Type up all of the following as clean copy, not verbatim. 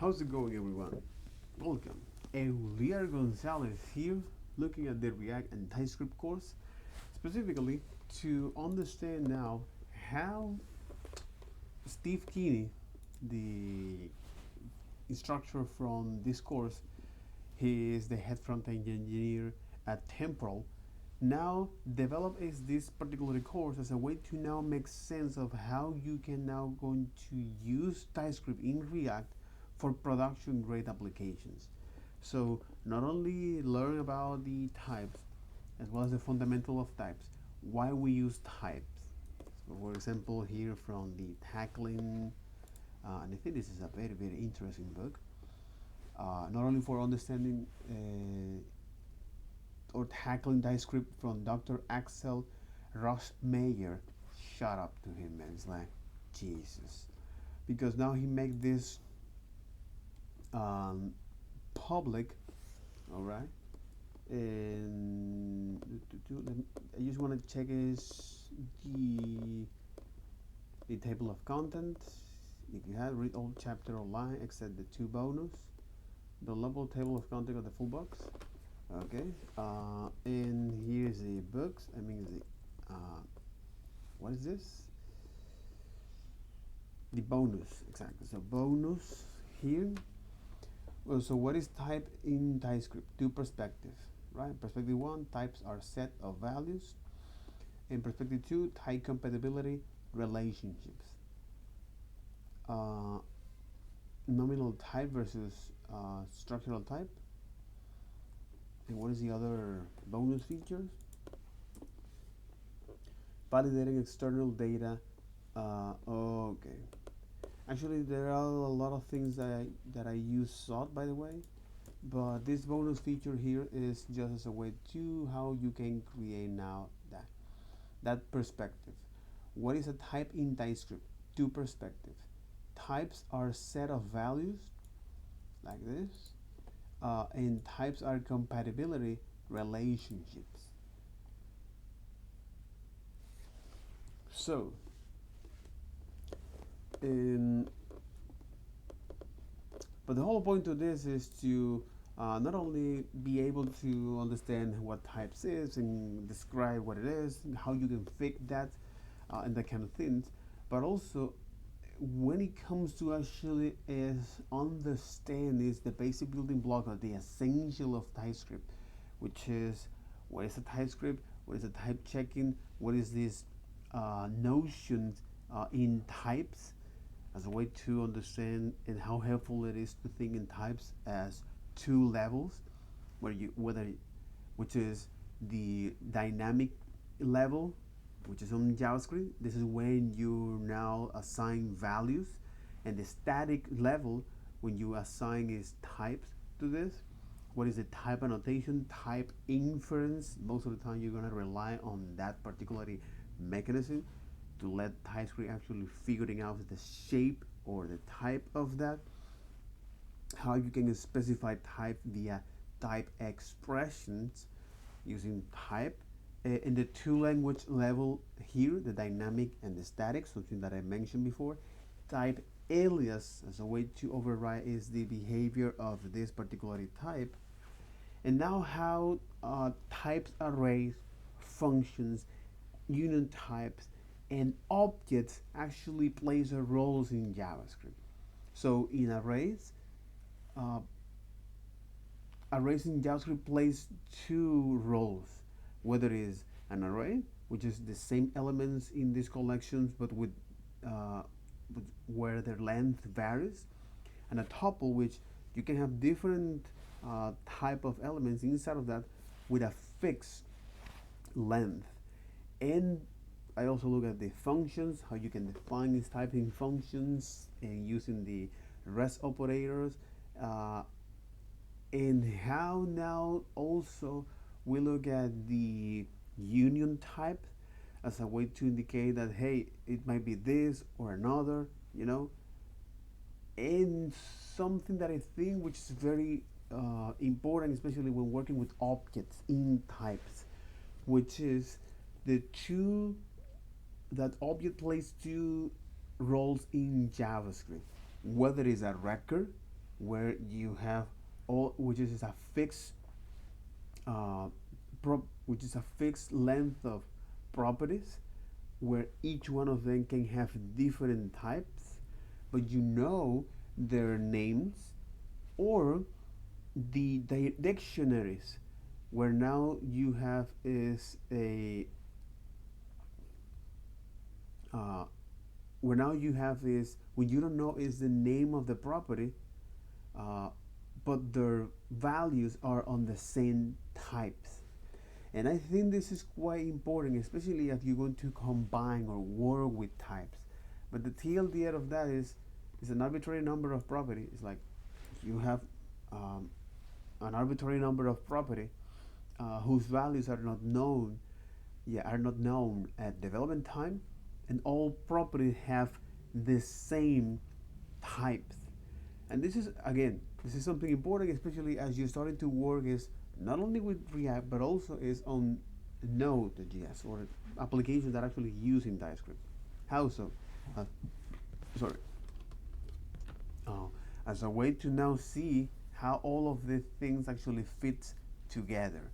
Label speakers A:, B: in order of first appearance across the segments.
A: How's it going, everyone? Welcome. Eulier Gonzalez here, looking at the React and Typescript course, specifically to understand now how Steve Keeney, the instructor from this course, he is the head front-end engineer at Temporal, now develop is this particular course as a way to now make sense of how you can now going to use TypeScript in React for production grade applications. So not only learn about the types as well as the fundamental of types, why we use types. So for example, here from the tackling, and I think this is a very interesting book. Not only for understanding or tackling TypeScript from Dr. Axel Rossmeyer. Shut up to him, man. It's like Jesus, because now he make this public, all right. And I just want to check is the table of contents. If you have read all chapter online except the two bonus, the level table of content of the full box. Okay, and here's the books. I mean the what is this? The bonus, exactly. So bonus here. Well, so what is type in TypeScript? Two perspectives, right? Perspective one, types are set of values. In perspective two, type compatibility relationships. Nominal type versus structural type. And what is the other bonus features? Validating external data. Okay. Actually, there are a lot of things that I use sort, by the way, but this bonus feature here is just as a way to how you can create now that perspective. What is a type in TypeScript? Two perspectives. Types are a set of values like this, and types are compatibility relationships. So, but the whole point of this is to not only be able to understand what types is and describe what it is, how you can fix that, and that kind of things, but also when it comes to actually is understand is the basic building block of the essential of TypeScript, which is what is a TypeScript, what is a type checking, what is this notion in types, as a way to understand and how helpful it is to think in types as two levels, which is the dynamic level, which is on JavaScript. This is when you now assign values, and the static level when you assign is types to this. What is the type annotation, type inference? Most of the time you're gonna rely on that particular mechanism to let TypeScript actually figuring out the shape or the type of that. How you can specify type via type expressions using type. In the two language level here, the dynamic and the static, something that I mentioned before. Type alias as a way to override is the behavior of this particular type. And now how types, arrays, functions, union types, and objects actually plays a roles in JavaScript. So in arrays in JavaScript plays two roles, whether it is an array, which is the same elements in these collections but with where their length varies, and a tuple, which you can have different type of elements inside of that with a fixed length. And I also look at the functions, how you can define these typing functions and using the REST operators, and how now also we look at the union type as a way to indicate that, hey, it might be this or another, you know. And something that I think which is very important, especially when working with objects in types, which is the two that object plays two roles in JavaScript, whether it's a record where you have all, which is a fixed uh, which is a fixed length of properties, where each one of them can have different types, but you know their names, or the dictionaries, where now you have is a uh, where now you have is when you don't know is the name of the property, uh, but their values are on the same types. And I think this is quite important, especially if you're going to combine or work with types. But the TLDR of that is an arbitrary number of property. It's like you have um, an arbitrary number of property whose values are not known, are not known at development time, and all properties have the same types. And this is, again, this is something important, especially as you're starting to work is not only with React but also is on Node.js or applications that are actually using Typescript. How so? Uh, sorry. Uh, as a way to now see how all of these things actually fit together.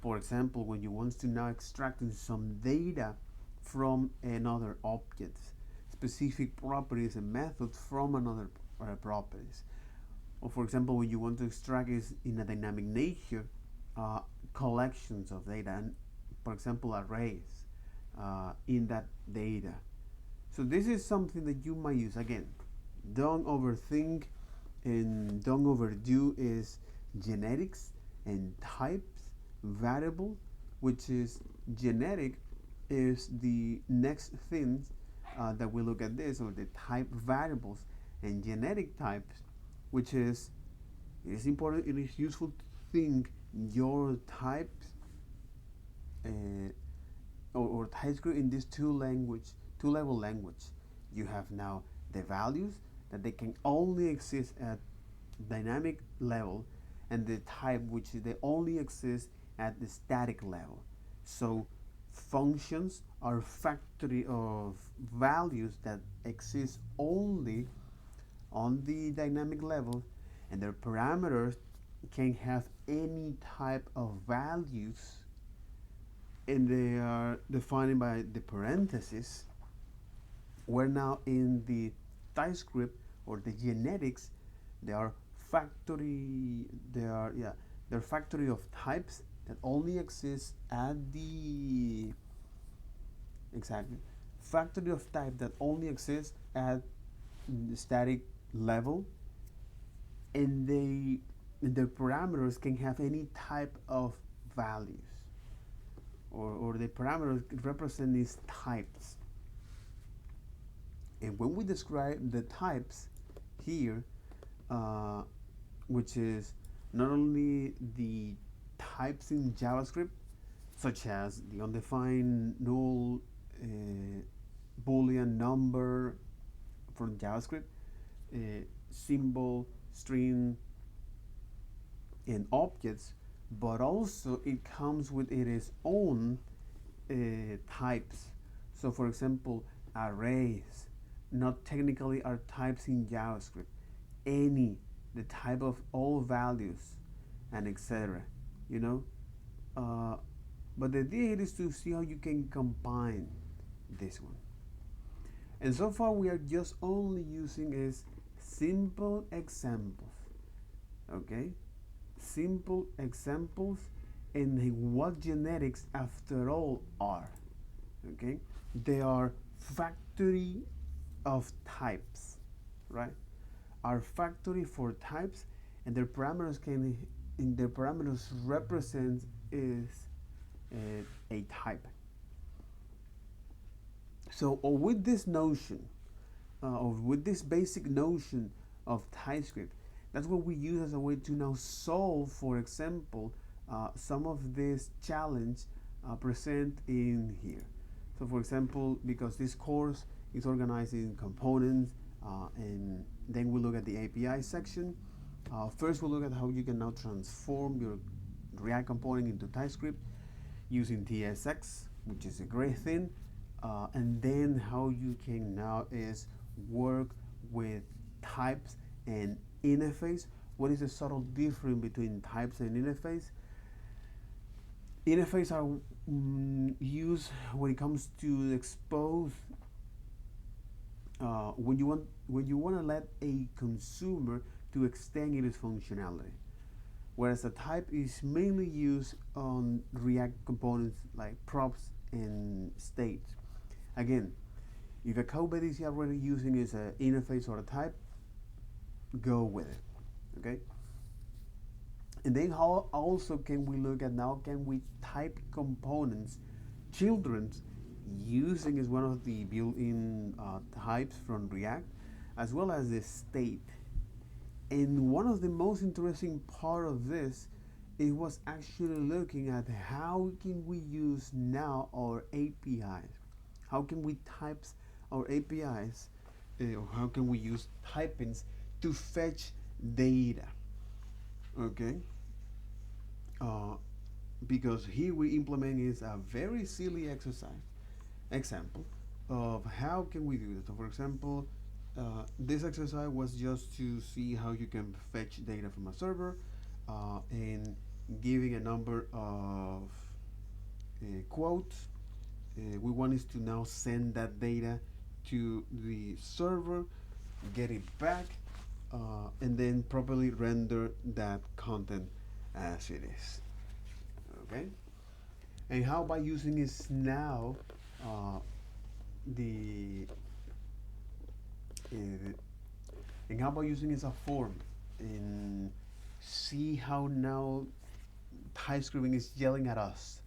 A: For example, when you want to now extract some data from another object, specific properties and methods from another properties. Or for example, when you want to extract is in a dynamic nature collections of data, and for example arrays in that data. So this is something that you might use. Again, don't overthink and don't overdo is genetics and types variable, which is genetic is the next thing that we look at this, or the type variables, and genetic types, which is, it is important, it is useful to think your types or TypeScript in this two level language. You have now the values that they can only exist at dynamic level, and the type which they only exist at the static level. So functions are factory of values that exist only on the dynamic level, and their parameters can have any type of values, and they are defined by the parentheses, where now in the TypeScript or the genetics, they are they're factory of types that only exist at the factory of type that only exists at the static level, and their parameters can have any type of values, or the parameters represent these types. And when we describe the types here, which is not only the types in JavaScript, such as the undefined null, boolean number from JavaScript, symbol, string, and objects, but also it comes with its own types. So for example, arrays not technically are types in JavaScript. The type of all values, and etc. You know, but the idea here is to see how you can combine this one. And so far we are just only using is simple examples. Okay, simple examples, and what genetics after all are. Okay, they are factory of types, right? Are factory for types, and their parameters represent is a type. So with this notion, or with this basic notion of TypeScript, that's what we use as a way to now solve, for example, some of this challenge present in here. So for example, because this course is organized in components, and then we look at the API section. First we'll look at how you can now transform your React component into TypeScript using TSX, which is a great thing. And then how you can now is work with types and interface. What is the subtle difference between types and interface? Interface are used when it comes to expose when you want to let a consumer to extend its functionality, whereas a type is mainly used on React components like props and states. Again, if a code base is already using as an interface or a type, go with it. Okay. And then how also can we look at now can we type components, children's using is one of the built-in types from React, as well as the state. And one of the most interesting part of this, it was actually looking at how can we use now our APIs. How can we type our APIs, or how can we use typings to fetch data? Okay. Because here we implement is a very silly example of how can we do that. So for example, this exercise was just to see how you can fetch data from a server and giving a number of quotes. We want is to now send that data to the server, get it back, and then properly render that content as it is. Okay? And how about using is now the and how about using it as a form and see how now Typescript is yelling at us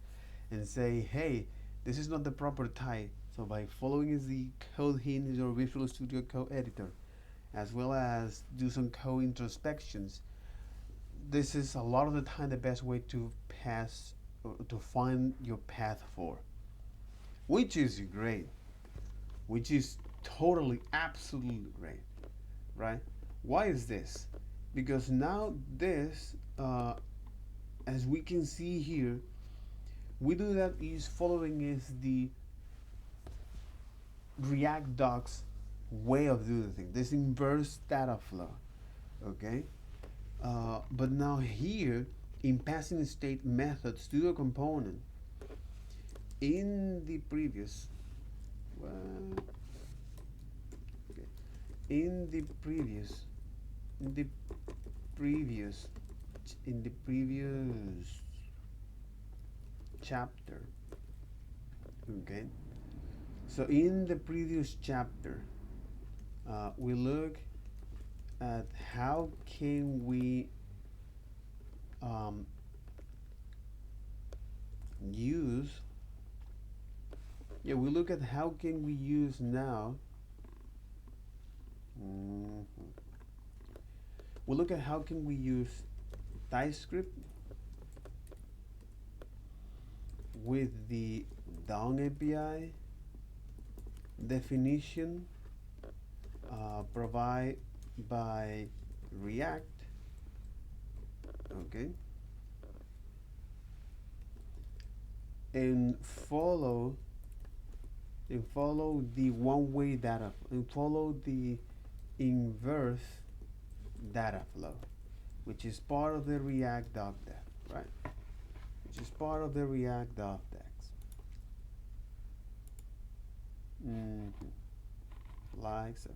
A: and say, hey, this is not the proper type. So by following is the code hints or Visual Studio Code editor, as well as do some code introspections, this is a lot of the time the best way to pass or to find your path for, which is great, which is totally absolutely great, right? Why is this? Because now this, as we can see here, we do that is following is the React docs way of doing things. This inverse data flow, okay? But now here, in passing state methods to the component, in the previous, okay, in the previous, in the previous, in the previous chapter, okay? So in the previous chapter, we look at how can we use, we look at how can we use now, we look at how can we use Typescript with the down API definition provided by React, okay, and follow the one-way data and follow the inverse data flow, which is part of the React doc dev, right? Which is part of the React doc dex. Like so.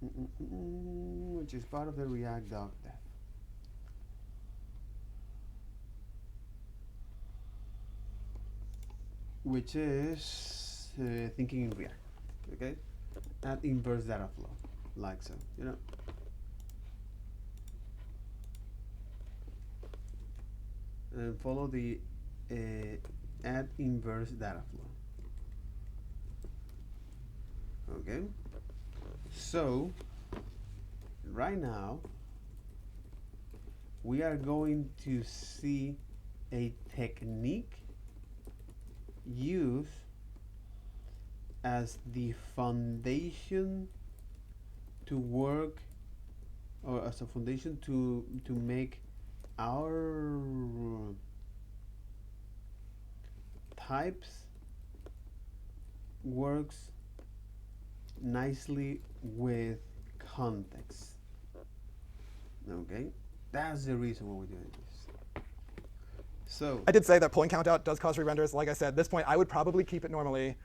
A: Which is part of the React doc dev. Which is thinking in React, okay? Add inverse data flow, like so, you know. And follow the add inverse data flow. Okay, so right now we are going to see a technique used as the foundation to work, or as a foundation to make our types works nicely with context. Okay, that's the reason why we're doing this. So
B: I did say that pulling count out does cause re-renders. Like I said, at this point, I would probably keep it normally.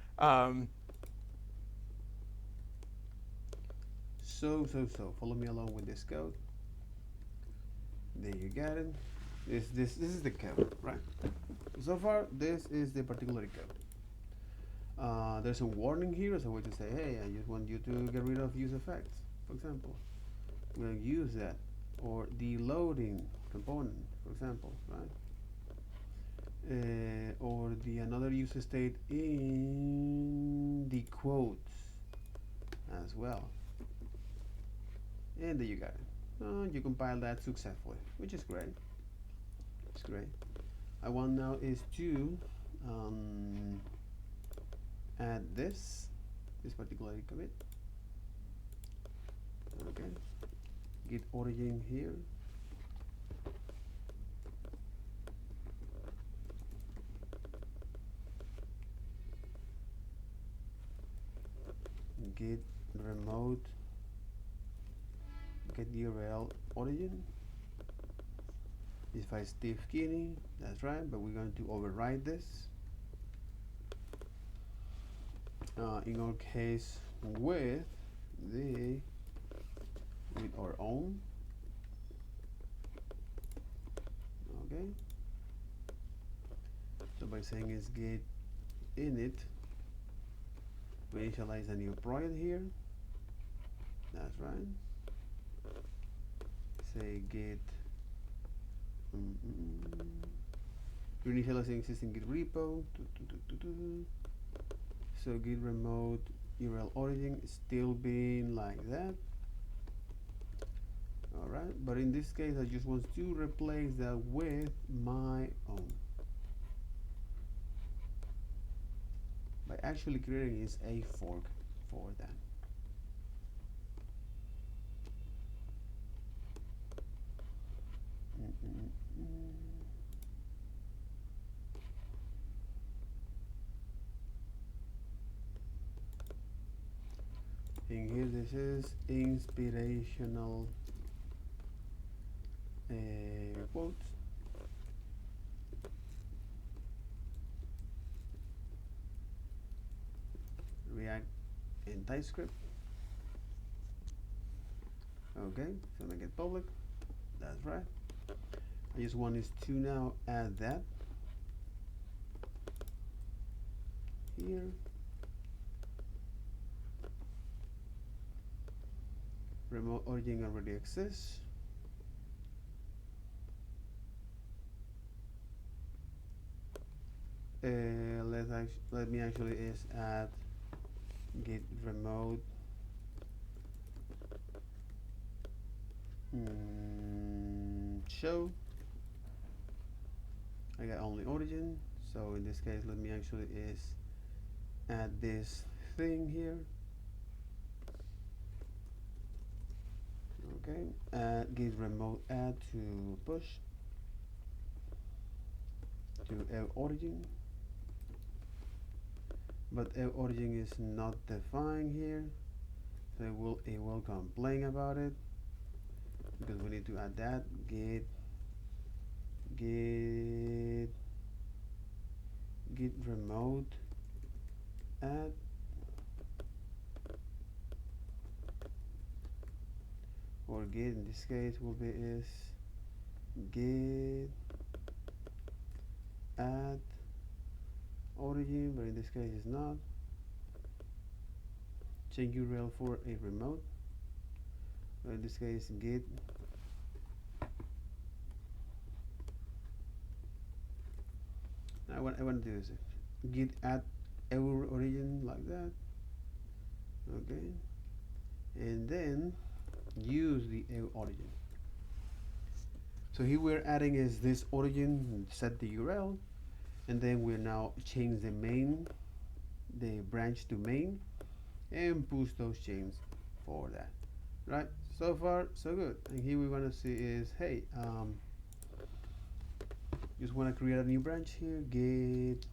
A: So follow me along with this code. There you got it. This is the code, right? So far, this is the particular code. There's a warning here as a way to say, hey, I just want you to get rid of use effects, for example. We're going to use that. Or the loading component, for example, right? Or the another use state in the quotes as well. And there you got it. You compile that successfully, which is great. It's great. I want now is to add this particular commit. Okay. Git origin here. Git remote get URL origin. If I Steve Kinney, that's right, but we're going to override this. In our case, with our own. Okay. So by saying is git init, we initialize a new project here. That's right. Say git initializing existing git repo. So git remote URL origin is still being like that. Alright, but in this case I just want to replace that with my own. By actually creating is a fork for that. In here this is inspirational quotes. React in Typescript. Okay, so make it public. That's right. I just want is to now add that here. Remote origin already exists. Let me actually is add git remote show. I got only origin, so in this case let me actually is add this thing here. Okay, git remote add to push to origin, but origin is not defined here, so it will complain about it because we need to add that git remote add or git in this case will be is git add origin, but in this case it's not. Change URL for a remote, but in this case git I want to do this git add origin like that. Okay, and then use the origin. So here we're adding is this origin, set the URL, and then we're now change the branch to main, and push those chains for that. Right? So far, so good. And here we want to see is, hey, just want to create a new branch here. Git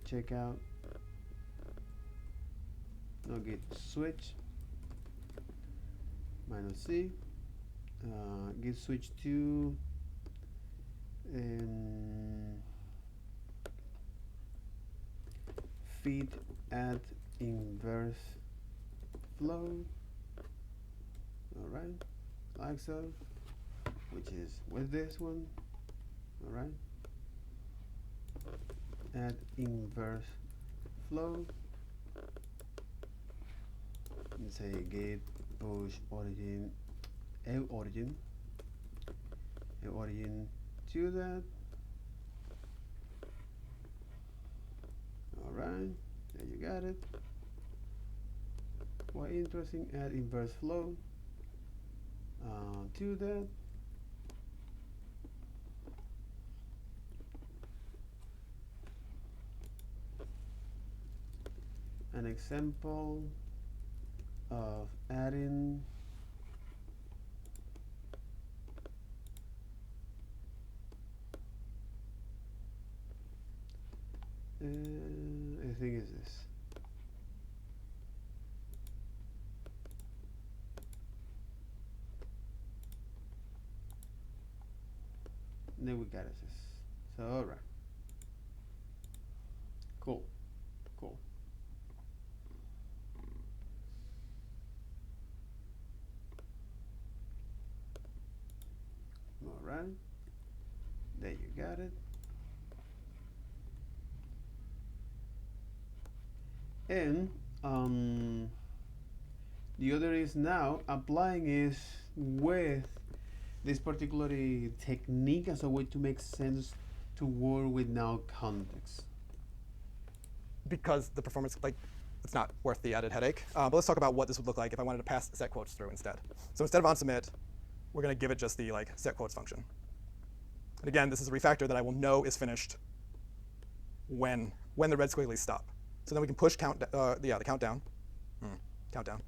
A: checkout So git switch -c, git switch to feed at inverse flow. All right, like so, which is with this one. All right, add inverse flow, and say git push origin origin to that. All right, there you got it. Quite interesting. Add inverse flow to that. An example of adding I think is this. And then we got it. So all right, cool. All right, there you got it. And the other is now applying is with this particular technique as a way to make sense to work with now context.
B: Because the performance, like, it's not worth the added headache. But let's talk about what this would look like if I wanted to pass set quotes through instead. So instead of on submit, we're going to give it just the set quotes function. And again, this is a refactor that I will know is finished when the red squigglies stop. So then we can push the countdown. Countdown.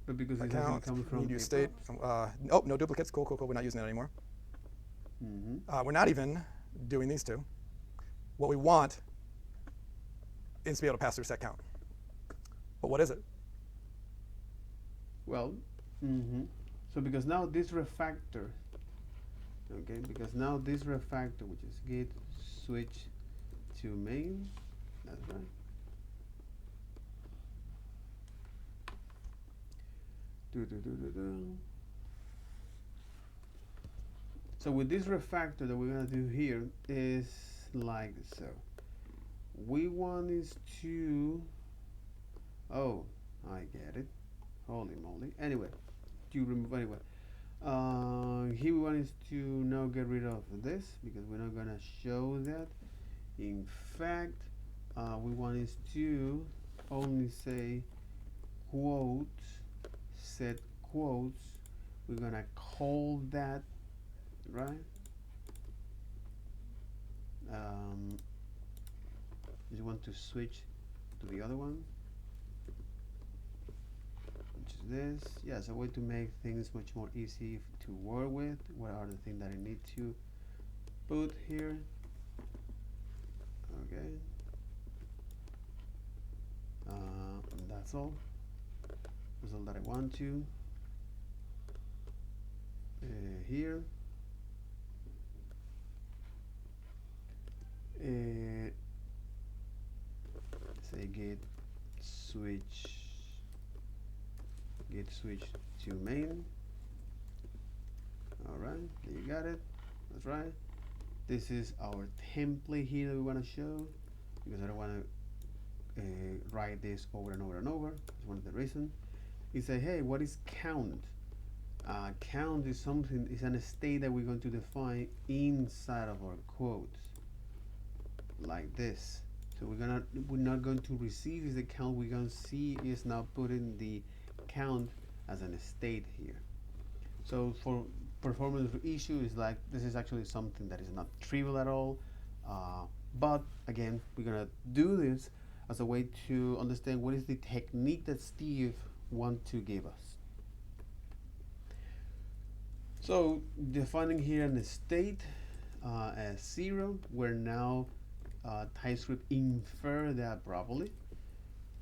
A: But because it
B: Account,
A: doesn't come from
B: use state. Oh, no duplicates. Cool. We're not using it anymore. We're not even doing these two. What we want is to be able to pass through set count. But what is it?
A: Well, so because now this refactor, okay, because now this refactor, which is git switch to main, that's right. So with this refactor that we're gonna do here is like so. We want is to, oh, I get it. Holy moly. Anyway, to remove anyway. Here we want is to now get rid of this because we're not gonna show that. In fact, we want is to only say quotes, set quotes. We're gonna call that, right? You want to switch to the other one, which is this. Yeah, it's a way to make things much more easy to work with. What are the things that I need to put here? Okay. That's all. That's all that I want to. Here. Say git switch to main. All right, there you got it. That's right. This is our template here that we want to show because I don't want to write this over and over and over. That's one of the reasons. You say, hey, what is count? Count is something, is an state that we're going to define inside of our quotes, like this. So we're not going to receive is the count. We're going to see is now putting the count as an state here. So for performance issue is like this is actually something that is not trivial at all. But again, we're gonna do this as a way to understand what is the technique that Steve wants to give us. So defining here an state as 0, we're now Typescript infer that properly,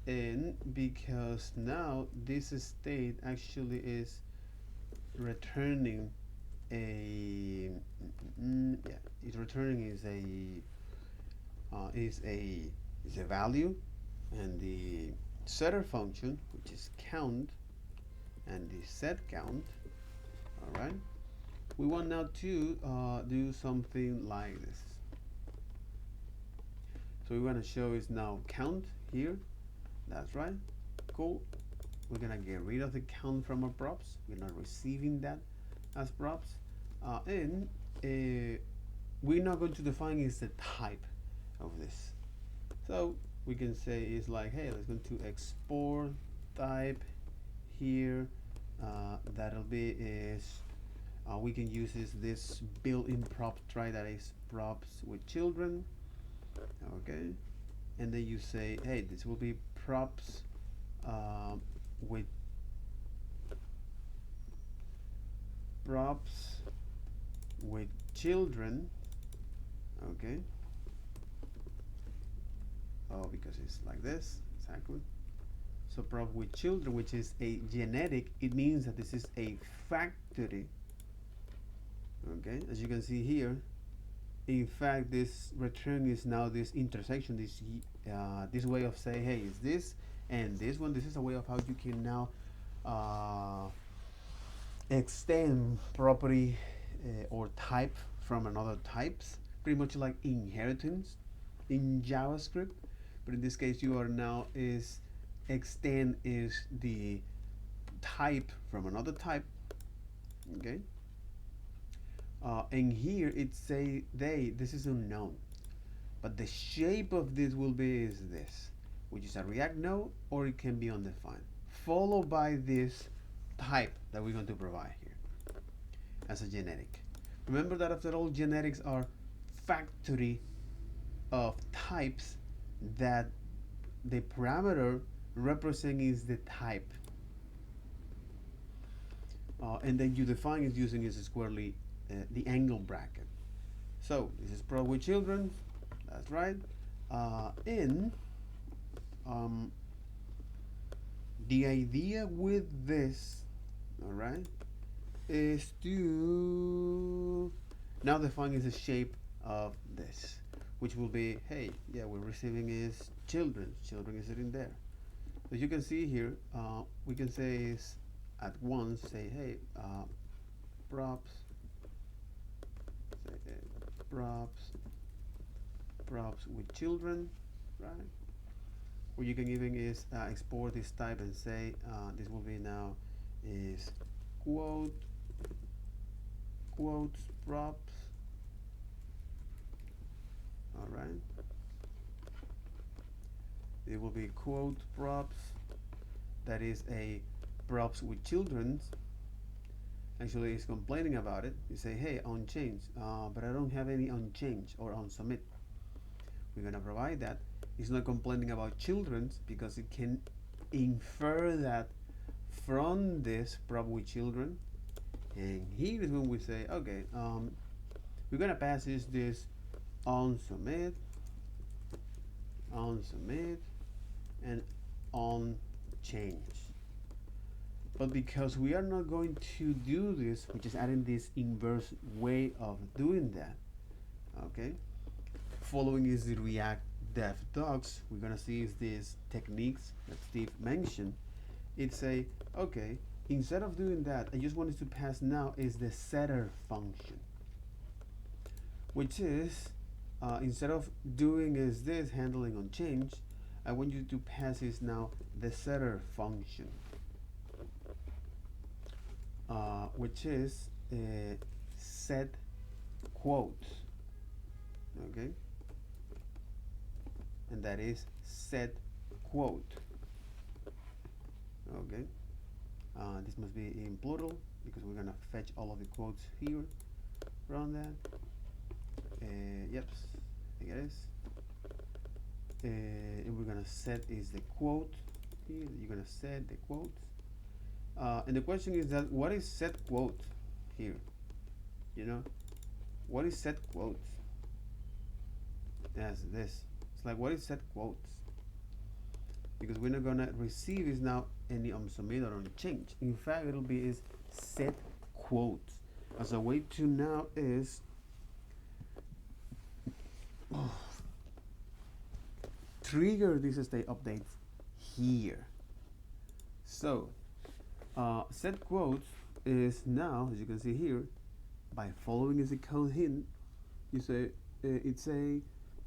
A: and because now this state actually is returning a yeah, it's returning is a value, and the setter function, which is count, and the set count. All right, we want now to do something like this. So we want to show is now count here. That's right. Cool. We're gonna get rid of the count from our props. We're not receiving that as props, and we're not going to define is the type of this. So we can say it's like, hey, let's go to export type here. That'll be is we can use this built-in prop try that is props with children. Okay, and then you say, hey, this will be props with props with children. Okay. Oh, because it's like this, exactly. So prop with children, which is a genetic, it means that this is a factory. Okay, as you can see here, in fact, this return is now this intersection, this way of saying, hey, is this and this one. This is a way of how you can now extend property or type from another types, pretty much like inheritance in JavaScript. But in this case, you are now is extend is the type from another type. Okay. And here it say this is unknown, but the shape of this will be is this, which is a React node, or it can be undefined, followed by this type that we're going to provide here as a genetic. Remember that after all, genetics are factory of types that the parameter represent is the type, and then you define it using is squarely the angle bracket. So this is prop with children, that's right. In the idea with this, all right, is to now define is the shape of this, which will be, hey, yeah, we're receiving is children. Children is sitting there. As you can see here, we can say is at once say, hey, props, say, props with children, right? Or you can even is export this type and say this will be now is quotes props. All right. It will be quote props. That is a props with children. Actually, it's complaining about it. You say, hey, on change, but I don't have any on change or on submit. We're gonna provide that. It's not complaining about children's because it can infer that from this prop with children. And here is when we say, okay, we're gonna pass this on submit, and on change. But because we are not going to do this, which is adding this inverse way of doing that, okay? Following is the React Dev Docs. We're gonna see is these techniques that Steve mentioned. It's a, okay, instead of doing that, I just wanted to pass now is the setter function, which is, instead of doing is this handling on change, I want you to pass is now the setter function. Which is set quote, okay, and that is set quote, okay. This must be in plural because we're gonna fetch all of the quotes here from that. Yep, I think it is. And we're gonna set is the quote here. You're gonna set the quotes. And the question is that what is set quote here? You know, what is set quote? as this. It's like, what is set quotes? Because we're not gonna receive is now any submit or on change. In fact, it'll be is set quotes. As a way to now is trigger this state update here. So set quotes is now, as you can see here, by following as a code hint, you say it's a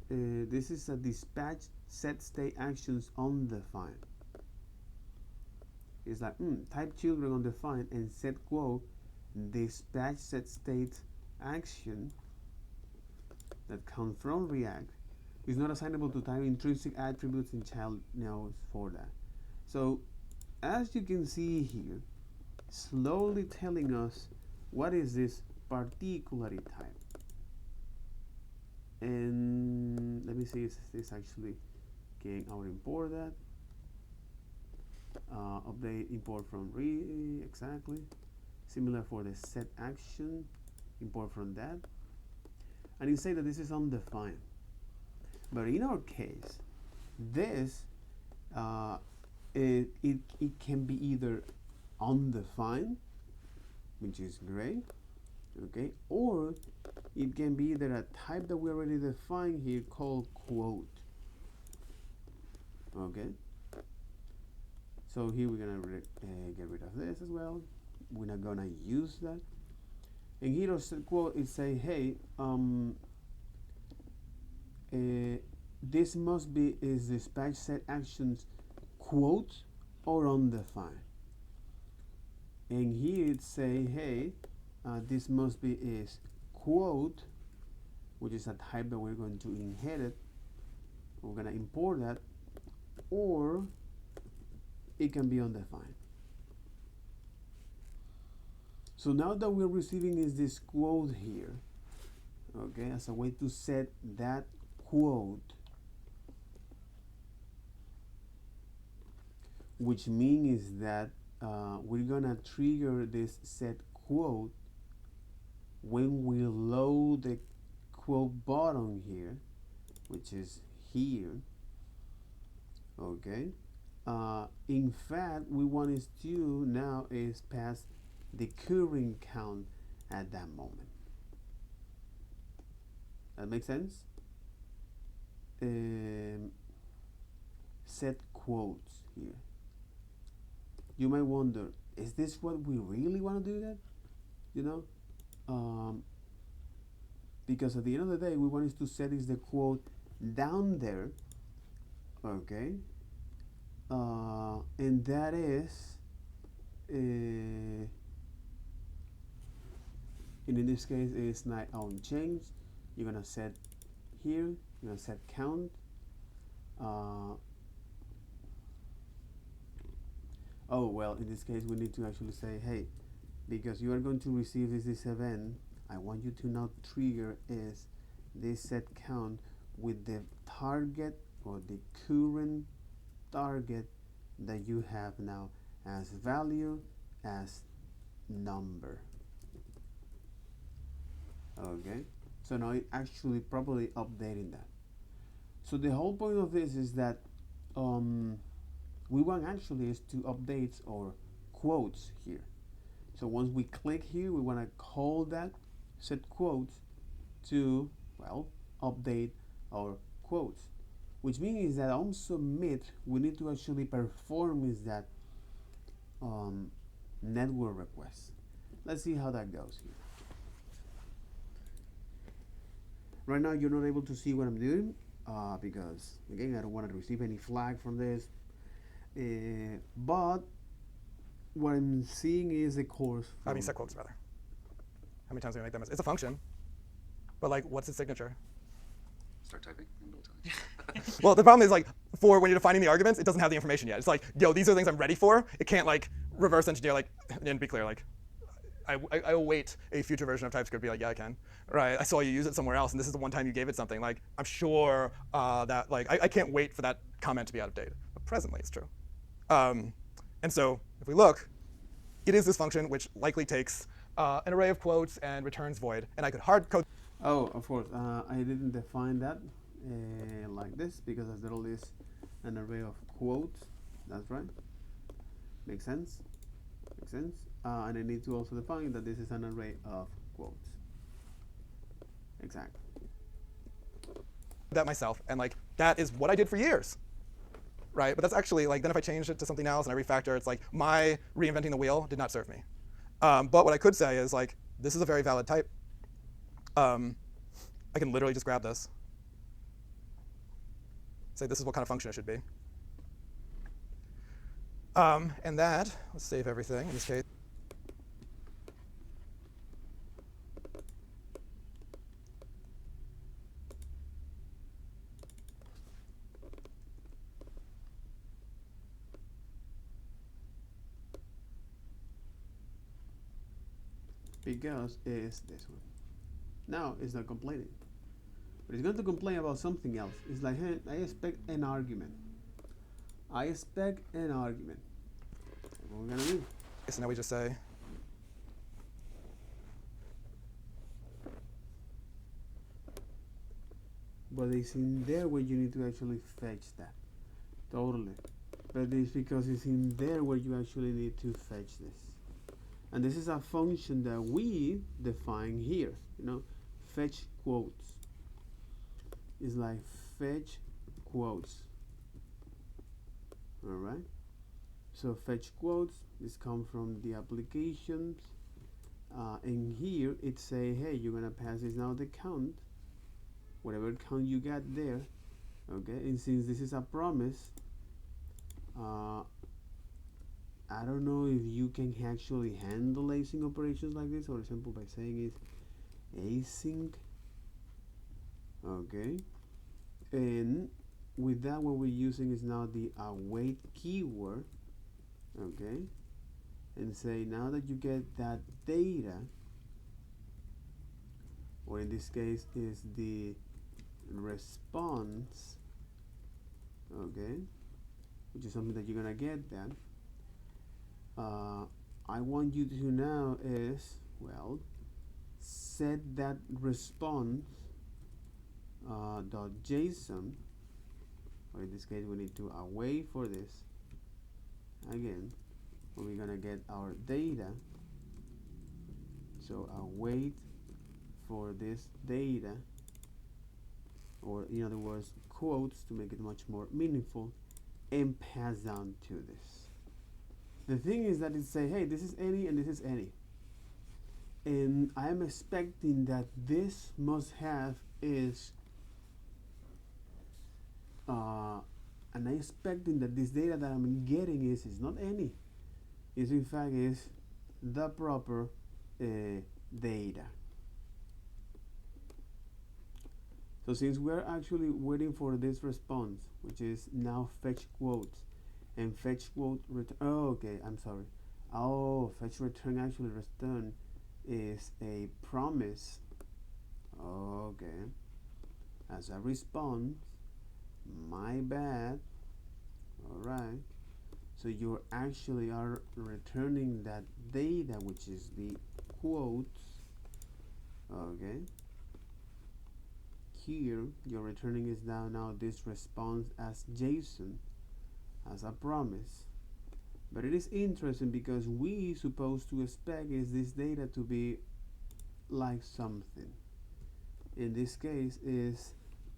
A: this is a dispatch set state actions undefined. It's like type children undefined and set quote dispatch set state action that come from React is not assignable to type intrinsic attributes in child nodes for that. So as you can see here, slowly telling us what is this particular type. And let me see if this actually can our import that. Update import from exactly. Similar for the set action, import from that. And you say that this is undefined. But in our case, this it can be either undefined, which is great, okay, or it can be either a type that we already defined here called quote. Okay, so here we're gonna get rid of this as well. We're not gonna use that. And here our set quote is say, hey, this must be is dispatch set actions quote or undefined. And here it say, hey, this must be is quote, which is a type that we're going to inherit. We're gonna import that, or it can be undefined. So now that we're receiving is this quote here, okay, as a way to set that quote, which means that we're gonna trigger this set quote when we load the quote button here, which is here, okay. In fact, we want is to now is pass the current count at that moment. That makes sense? Set quotes here. You might wonder, is this what we really want to do that? You know? Because at the end of the day, we want to set is the quote down there, okay? And that is, and in this case, it's not on change. You're gonna set here. You're gonna set count. Oh well, in this case, we need to actually say, hey, because you are going to receive this event, I want you to now trigger is this set count with the target or the current target that you have now as value as number. Okay, so now it actually properly updating that. So the whole point of this is that we want actually is to update our quotes here. So once we click here, we want to call that set quotes to, well, update our quotes, which means that on submit we need to actually perform is that network request. Let's see how that goes here. Right now you're not able to see what I'm doing because again I don't want to receive any flag from this, but what I'm seeing is a course.
B: I mean set quotes rather. How many times do we make them? It's a function, but like what's its signature?
C: Start typing and it'll tell you.
B: Well, the problem is like for when you're defining the arguments, it doesn't have the information yet. It's like, yo, these are the things I'm ready for. It can't like reverse engineer like, and be clear, like I await a future version of TypeScript. Be like, yeah, I can. Right? I saw you use it somewhere else, and this is the one time you gave it something. Like, I'm sure that like I can't wait for that comment to be out of date. But presently, it's true. And so if we look, it is this function which likely takes an array of quotes and returns void, and I could hard code.
A: Oh, of course. I didn't define that like this, because after all is an array of quotes. That's right. Makes sense? Makes sense? And I need to also define that this is an array of quotes. Exactly.
B: That myself, and like that is what I did for years, right? But that's actually like, then if I change it to something else and I refactor, it's like my reinventing the wheel did not serve me. But what I could say is like, this is a very valid type. I can literally just grab this, say this is what kind of function it should be. And that, let's save everything in this case.
A: Because it's this one. Now it's not complaining, but it's going to complain about something else. It's like, hey, I expect an argument. I expect an argument. What we're gonna do?
B: So now we just say,
A: but it's in there where you need to actually fetch that. Totally. But it's because it's in there where you actually need to fetch this. And this is a function that we define here. You know, fetch quotes. It's like fetch quotes. Alright? So fetch quotes, this comes from the applications. And here it say, hey, you're gonna pass this now the count, whatever count you got there. Okay, and since this is a promise, I don't know if you can actually handle async operations like this, for example, by saying it async. Okay, and with that, what we're using is now the await keyword. Okay, and say now that you get that data, or in this case is the response. Okay, which is something that you're gonna get then. I want you to now is, well, set that response dot JSON, or in this case we need to await for this again, where we're gonna get our data. So await for this data, or in other words quotes to make it much more meaningful, and pass down to this. The thing is that it say, hey, this is any and this is any, and I'm expecting that this must have is and I'm expecting that this data that I'm getting is not any, is in fact is the proper data. So since we're actually waiting for this response, which is now fetch quotes, and fetch quote return, oh, okay, I'm sorry. Oh, fetch return actually return is a promise. Okay, as a response, my bad. All right, so you actually are returning that data, which is the quotes. Okay, here you're returning is now this response as JSON, as a promise. But it is interesting because we supposed to expect is this data to be like something. In this case is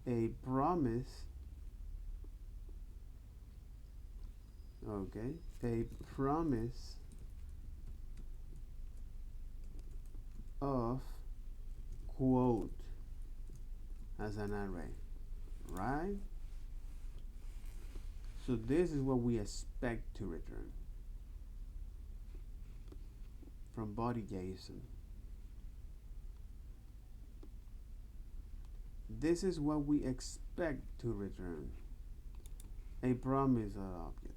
A: a promise. Okay, a promise of quote as an array, right? So this is what we expect to return from body JSON. This is what we expect to return, a promise object.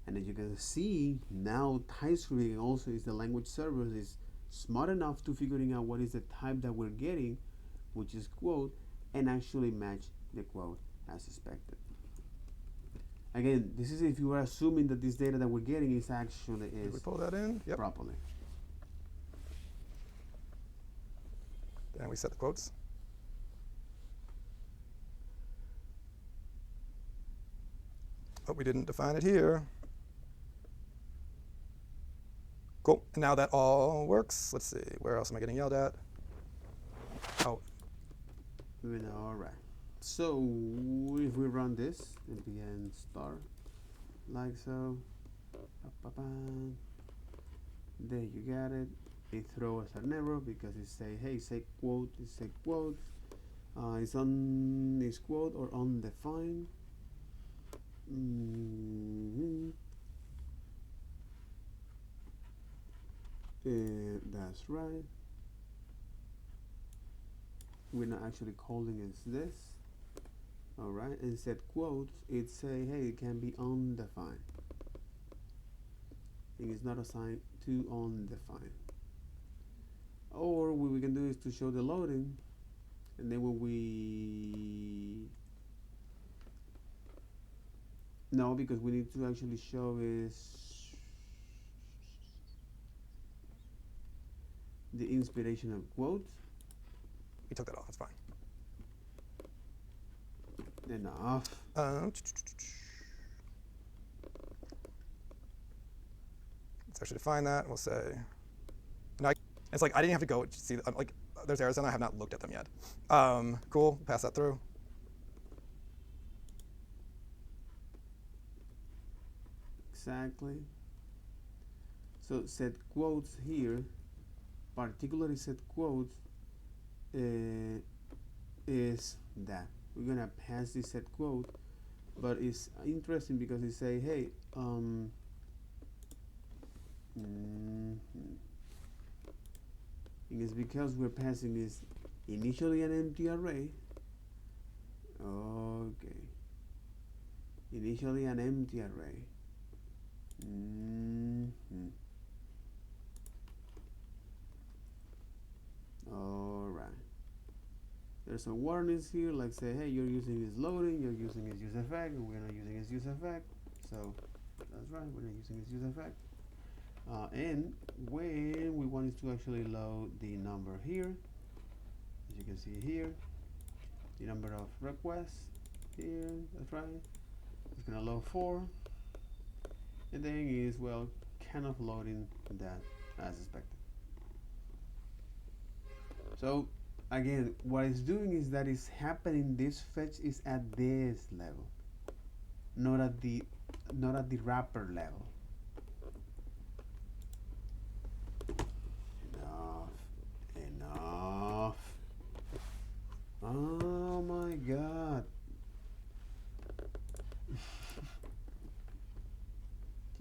A: And as you can see, now Typescript also is the language server is smart enough to figuring out what is the type that we're getting, which is quote, and actually match the quote as expected. Again, this is if you are assuming that this data that we're getting is actually
B: did we pull that in? Yep.
A: properly.
B: And we set the quotes. but we didn't define it here. Cool. And now that all works. Let's see. Where else am I getting yelled at? Oh.
A: All right. So if we run this npm start like so, there you got it. It throws an error because it say, hey, say quote, it say quote. It's on this quote or undefined. That's right. We're not actually calling it this. All right, and set quotes, it say, hey, it can be undefined. And it's not assigned to undefined. Or what we can do is to show the loading, and then when we no, because we need to actually show is the inspiration of quotes.
B: We took that off. That's fine.
A: Enough.
B: Let's actually define that. We'll say. Now it's like I didn't have to go see. Like there's errors and I have not looked at them yet. Cool. Pass that through.
A: Exactly. So set quotes here, particularly set quotes, is that we're gonna pass this set quote, but it's interesting because it say, hey, and it's because we're passing is initially an empty array. Okay. Initially an empty array. All right. There's some warnings here, like say, hey, you're using this loading, you're using its use effect, and we're not using its use effect. So that's right, we're not using its use effect. And when we want it to actually load the number here, as you can see here, the number of requests here, that's right. It's gonna load 4. And then is, well, kind of loading that as expected. So again, what it's doing is that it's happening, this fetch is at this level, not at the wrapper level. Enough. Oh my god.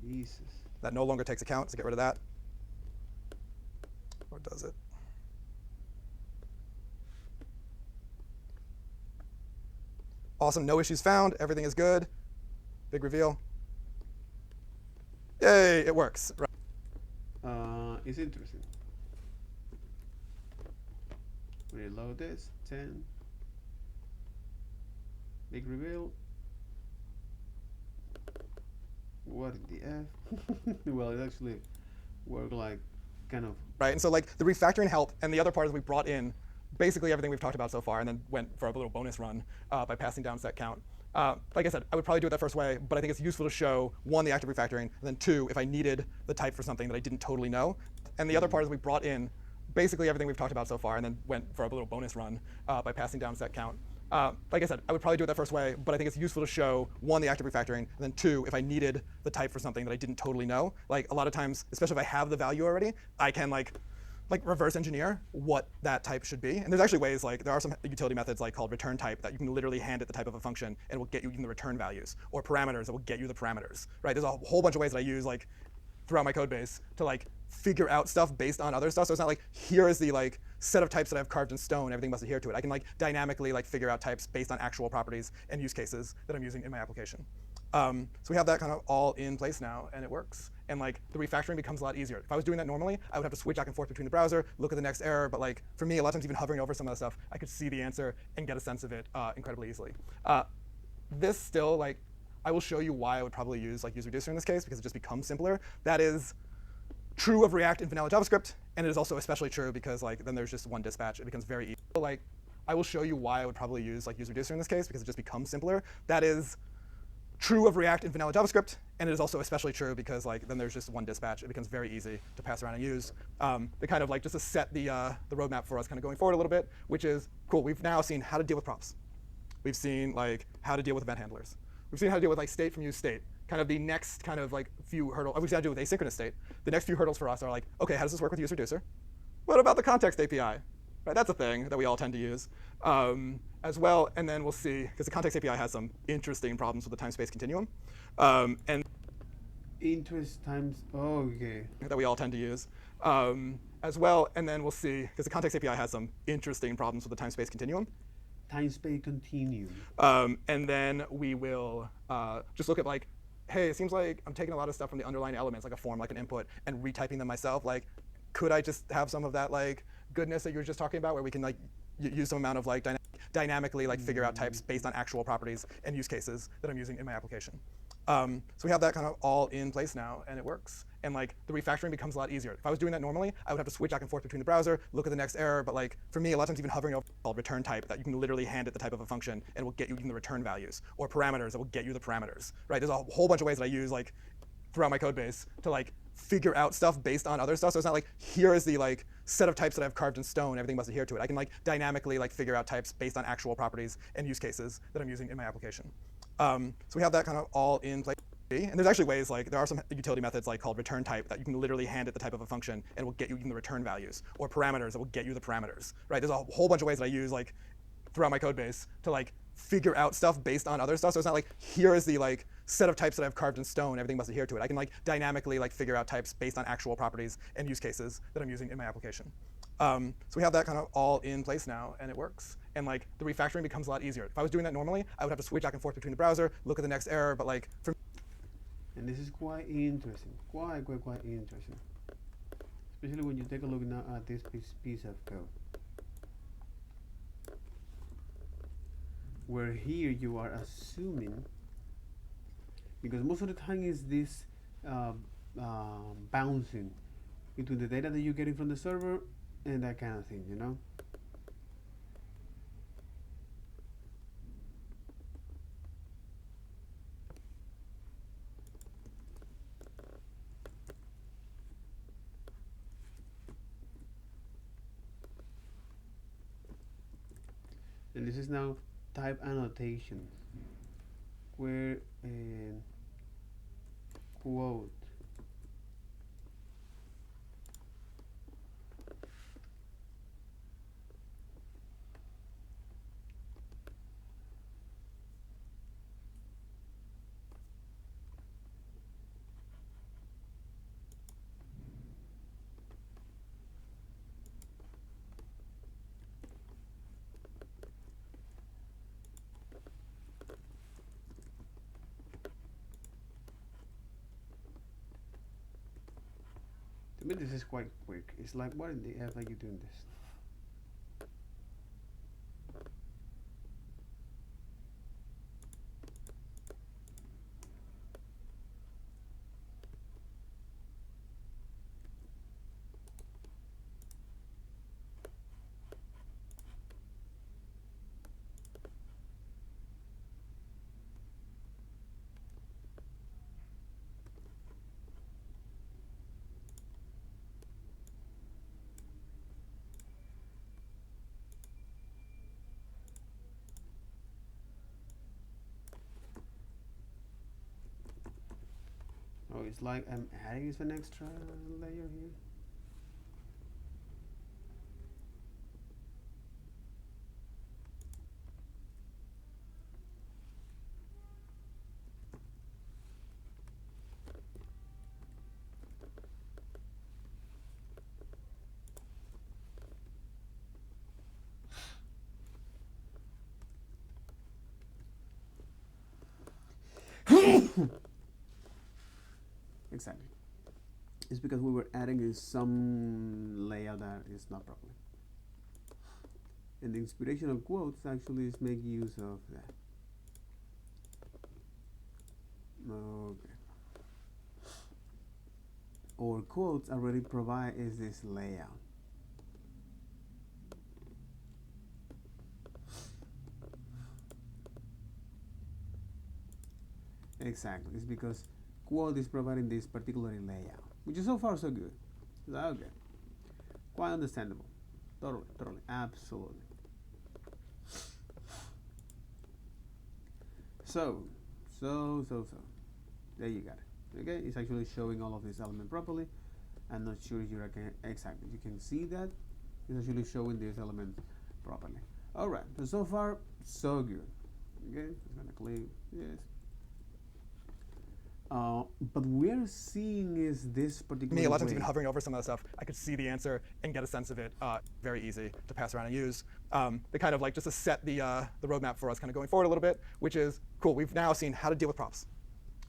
A: Jesus.
B: That no longer takes account, so get rid of that. Or does it? Awesome, no issues found, everything is good. Big reveal. Yay, it works. Right.
A: It's interesting. Reload this, 10. Big reveal. What in the F? Well, it actually worked like kind of.
B: Right, and so like the refactoring help, and the other part is we brought in basically everything we've talked about so far, and then went for a little bonus run by passing down set count. Like I said, I would probably do it that first way, but I think it's useful to show, 1, the active refactoring, and then 2, if I needed the type for something that I didn't totally know. And the other part is we brought in basically everything we've talked about so far, and then went for a little bonus run by passing down set count. Like I said, I would probably do it that first way, but I think it's useful to show, 1, the active refactoring, and then 2, if I needed the type for something that I didn't totally know. Like a lot of times, especially if I have the value already, I can like reverse engineer what that type should be. And there's actually ways, like there are some utility methods like called return type that you can literally hand it the type of a function and it will get you even the return values, or parameters that will get you the parameters, right? There's a whole bunch of ways that I use like throughout my code base to like figure out stuff based on other stuff. So it's not like here is the like set of types that I've carved in stone, everything must adhere to it. I can like dynamically like figure out types based on actual properties and use cases that I'm using in my application. So we have that kind of all in place now, and it works. And like the refactoring becomes a lot easier. If I was doing that normally, I would have to switch back and forth between the browser, look at the next error. But like for me, a lot of times even hovering over some of the stuff, I could see the answer and get a sense of it incredibly easily. This still, like, I will show you why I would probably use like use reducer in this case, because it just becomes simpler. That is true of React in vanilla JavaScript, and it is also especially true because like then there's just one dispatch. It becomes very easy. So, like, I will show you why I would probably use like use reducer in this case, because it just becomes simpler. That is true of React and vanilla JavaScript, and it is also especially true because like then there's just one dispatch. It becomes very easy to pass around and use. They kind of like just to set the roadmap for us kind of going forward a little bit, which is cool. We've now seen how to deal with props. We've seen like how to deal with event handlers. We've seen how to deal with like state from use state. Kind of the next kind of like few hurdles. We've got to do with asynchronous state. The next few hurdles for us are like, okay, how does this work with use reducer? What about the context API? Right, that's a thing that we all tend to use as well. And then we'll see, because the context API has some interesting problems with the time-space continuum, and
A: Interest times. Oh, okay.
B: that we all tend to use as well. And then we'll see, because the context API has some interesting problems with the time-space continuum.
A: Time space continuum.
B: And then we will just look at like, hey, it seems like I'm taking a lot of stuff from the underlying elements, like a form, like an input, and retyping them myself. Like, could I just have some of that like goodness that you were just talking about, where we can like use some amount of like dynamically like figure out types based on actual properties and use cases that I'm using in my application. So we have that kind of all in place now, and it works. And like the refactoring becomes a lot easier. If I was doing that normally, I would have to switch back and forth between the browser, look at the next error. But like for me, a lot of times even hovering over called return type, that you can literally hand it the type of a function and it will get you even the return values, or parameters that will get you the parameters. Right? There's a whole bunch of ways that I use like throughout my code base to like figure out stuff based on other stuff. So it's not like here is the like set of types that I've carved in stone, everything must adhere to it. I can like dynamically like figure out types based on actual properties and use cases that I'm using in my application. So we have that kind of all in place. And there's actually ways, like there are some utility methods like called return type, that you can literally hand it the type of a function and it will get you even the return values, or parameters that will get you the parameters. Right? There's a whole bunch of ways that I use like throughout my code base to like figure out stuff based on other stuff. So it's not like here is the like set of types that I've carved in stone, everything must adhere to it. I can like dynamically like figure out types based on actual properties and use cases that I'm using in my application. So we have that kind of all in place now, and it works. And like the refactoring becomes a lot easier. If I was doing that normally, I would have to switch back and forth between the browser, look at the next error. But like for
A: And this is quite interesting. Quite interesting. Especially when you take a look now at this piece of code. Where here you are assuming, because most of the time is this bouncing between the data that you're getting from the server and that kind of thing, you know? And this is now type annotation, where quote to me this is quite quick. It's like, what in the F are you doing this? Oh, it's like I'm adding an extra layer here. Exactly. It's because we were adding in some layout that is not properly. And the inspiration of quotes actually is make use of that. Okay. Or quotes already provide is this layout. Exactly. It's because quote is providing this particular layout, which is so far so good. Okay. Quite understandable. Totally, totally, absolutely. So, so. There you got it. Okay, it's actually showing all of this element properly. I'm not sure if you can exactly. You can see that it's actually showing this element properly. All right. So far, so good. Okay, I'm gonna click this. But we're seeing is this particular
B: Me, a lot of times
A: way.
B: I've been hovering over some of that stuff. I could see the answer and get a sense of it. Very easy to pass around and use. They kind of like just to set the roadmap for us kind of going forward a little bit, which is cool. We've now seen how to deal with props.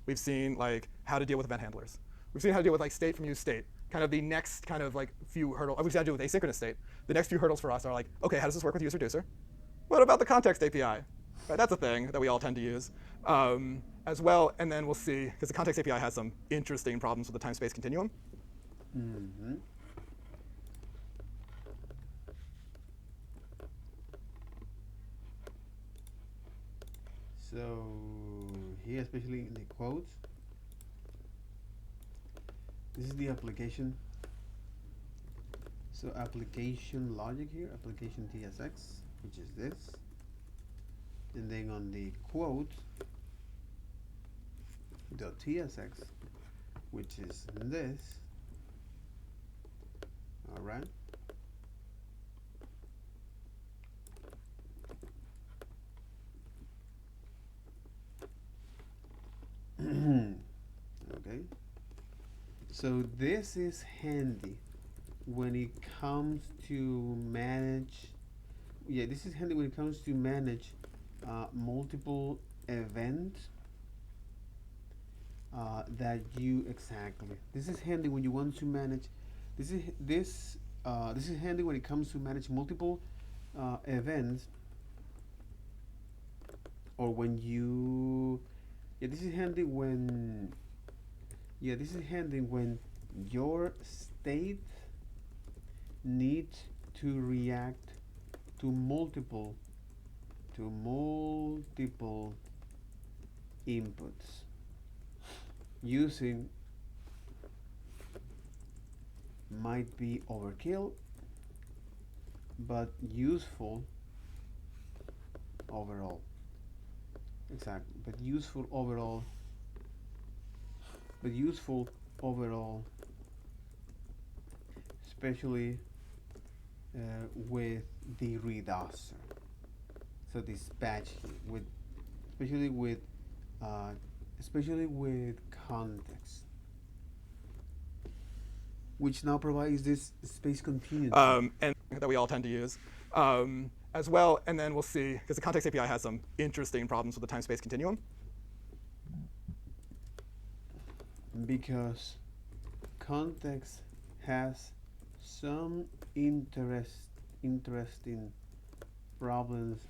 B: We've seen like how to deal with event handlers. We've seen how to deal with like state from use state. Kind of the next kind of like few hurdles. We've got to deal with asynchronous state. The next few hurdles for us are like, okay, how does this work with use reducer? What about the context API? Right, that's a thing that we all tend to use as well. And then we'll see, because the context API has some interesting problems with the time-space continuum.
A: Mm-hmm. So here, especially in the quotes, this is the application. So application logic here, application TSX, which is this, and then on the quote dot TSX, which is this. All right. Okay. So this is handy when it comes to manage. Yeah, this is handy when it comes to manage multiple events that you exactly. This is handy when you want to manage. This is handy when it comes to manage multiple events, or when you. Yeah, this is handy when. Yeah, this is handy when your state needs to react to multiple inputs using might be overkill but useful overall. Exactly, but useful overall. Especially with the reducer. So this batch here, with especially with context, which now provides this space continuity.
B: And that we all tend to use as well. And then we'll see, because the context API has some interesting problems with the time-space continuum.
A: Because context has some interesting problems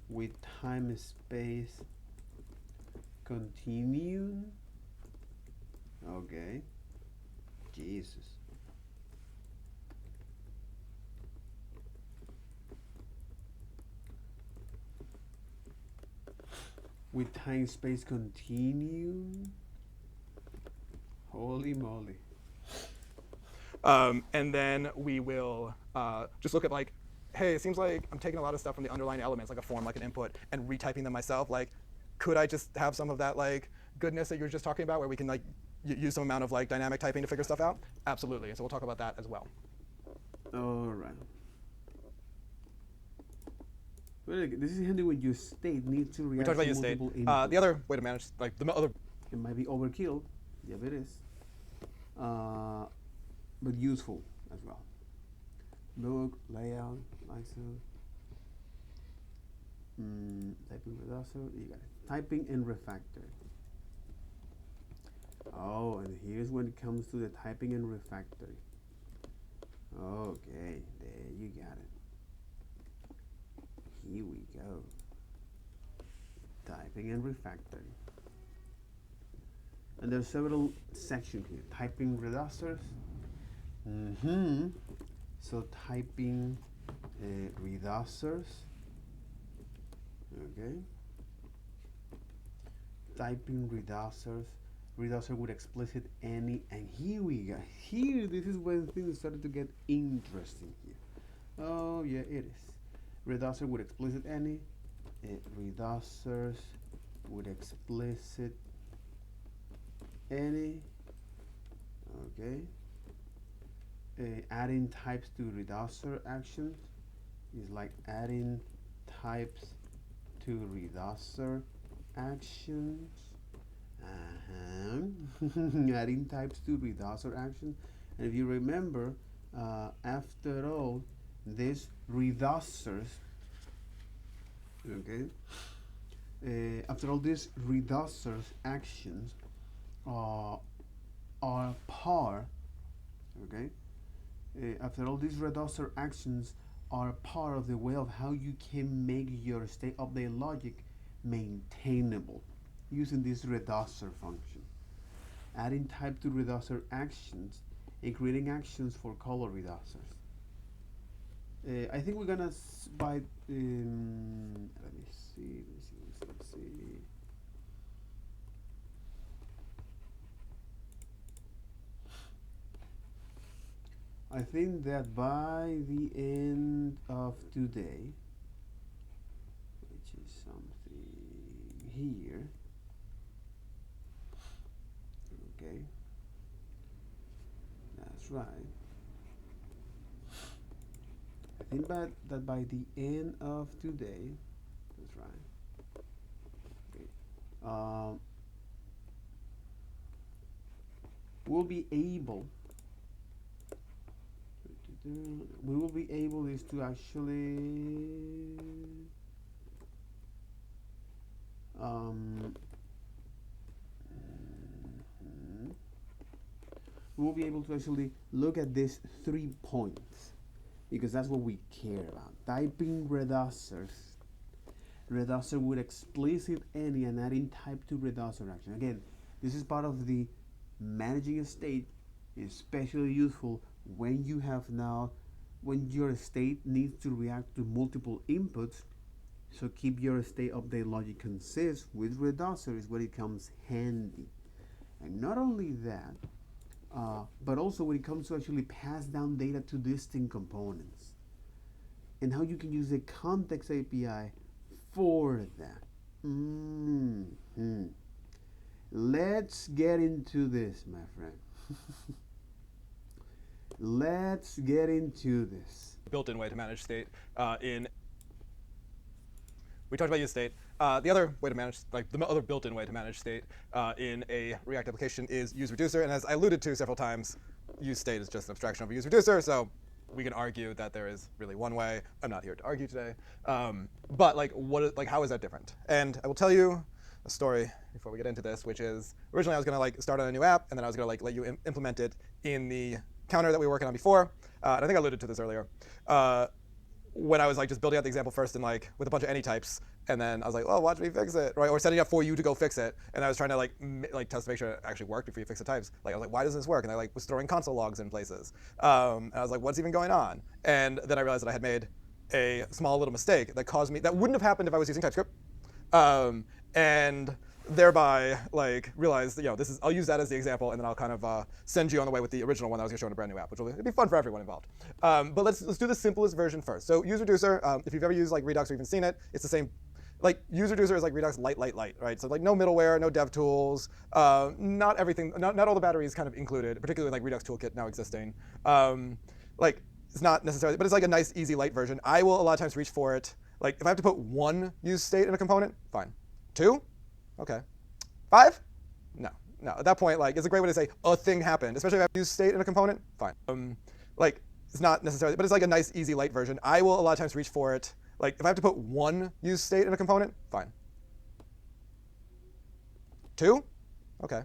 A: with time space continuum. Okay. Jesus. With time space continuum. Holy moly.
B: And then we will just look at like, hey, it seems like I'm taking a lot of stuff from the underlying elements, like a form, like an input, and retyping them myself. Like, could I just have some of that like goodness that you were just talking about, where we can like use some amount of like dynamic typing to figure stuff out? Absolutely. And so we'll talk about that as well.
A: All right. This is handy when your state needs to react.
B: We talked about use state. The other way to manage, like the other.
A: It might be overkill. Yeah, it is. But useful as well. Look, layout, like so. Typing reducer, you got it. Typing and refactor. Oh, and here's when it comes to the typing and refactoring. Okay, there you got it. Here we go. Typing and refactoring. And there's several sections here. Typing reducers. So typing reducers. Okay. typing reducers. Reducer with explicit any, and here we go. Here, this is when things started to get interesting here. Oh yeah, it is. Reducer with explicit any. Reducers with explicit any. Okay. Adding types to reducer actions is like adding types to reducer actions. Adding types to reducer actions. And if you remember, after all, these reducers, okay, after all, these reducers actions are par, okay, after all, these reducer actions are part of the way of how you can make your state update logic maintainable using this reducer function. Adding type to reducer actions and creating actions for color reducers. I think we're gonna let me see. I think that by the end of today, which is something here, okay, that's right. I think that by the end of today, that's right. Okay, we'll be able. We will be able is to actually we will be able to actually look at these 3 points because that's what we care about. Typing reducers, reducer with explicit any, and adding type to reducer action. Again, this is part of the managing a state, especially useful when you have now, when your state needs to react to multiple inputs. So keep your state update logic consist with reducer is where it comes handy. And not only that, but also when it comes to actually pass down data to distinct components and how you can use the context API for that. Let's get into this, my friend. Let's get into this.
B: Built-in way to manage state we talked about use state. The other way to manage, like the other built-in way to manage state in a React application is use reducer. And as I alluded to several times, use state is just an abstraction of a use reducer. So we can argue that there is really one way. I'm not here to argue today. But how is that different? And I will tell you a story before we get into this, which is originally I was going to start on a new app, and then I was going to let you implement it in the counter that we were working on before. And I think I alluded to this earlier. When I was just building out the example first and with a bunch of any types, and then I was like, oh, watch me fix it, right? Or setting up for you to go fix it, and I was trying to test to make sure it actually worked before you fix the types. I was like, why doesn't this work? And I was throwing console logs in places, and I was like, what's even going on? And then I realized that I had made a small little mistake that caused me, that wouldn't have happened if I was using TypeScript, and thereby realized that, this is, I'll use that as the example, and then I'll kind of send you on the way with the original one that I was going to show in a brand new app, which will be fun for everyone involved. But let's do the simplest version first. So use reducer, if you've ever used Redux or even seen it, it's the same. Use reducer is like Redux light, right? So no middleware, no dev tools, not everything, not all the batteries kind of included, particularly Redux Toolkit now existing. It's not necessarily, but it's a nice, easy, light version. I will a lot of times reach for it. If I have to put 1 use state in a component, fine. 2? Okay. 5? No. At that point, it's a great way to say a thing happened, especially if I have use state in a component, fine. It's not necessarily, but it's a nice, easy, light version. I will a lot of times reach for it. If I have to put 1 use state in a component, fine. 2? Okay.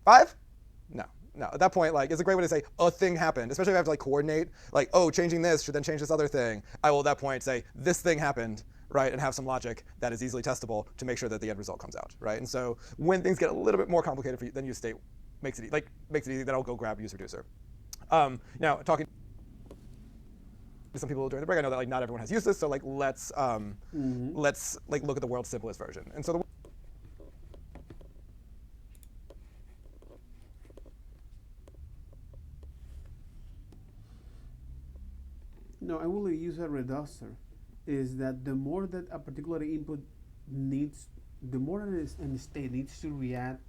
B: 5? No. At that point, it's a great way to say a thing happened, especially if I have to coordinate, oh, changing this should then change this other thing. I will at that point say this thing happened, right, and have some logic that is easily testable to make sure that the end result comes out, right? And so when things get a little bit more complicated for you, then use state makes it easy. Then I'll go grab use reducer. Now talking to some people during the break, I know that not everyone has used this, so let's look at the world's simplest version. And so
A: I will use a reducer is that the more that a particular input needs, the more an state needs to react.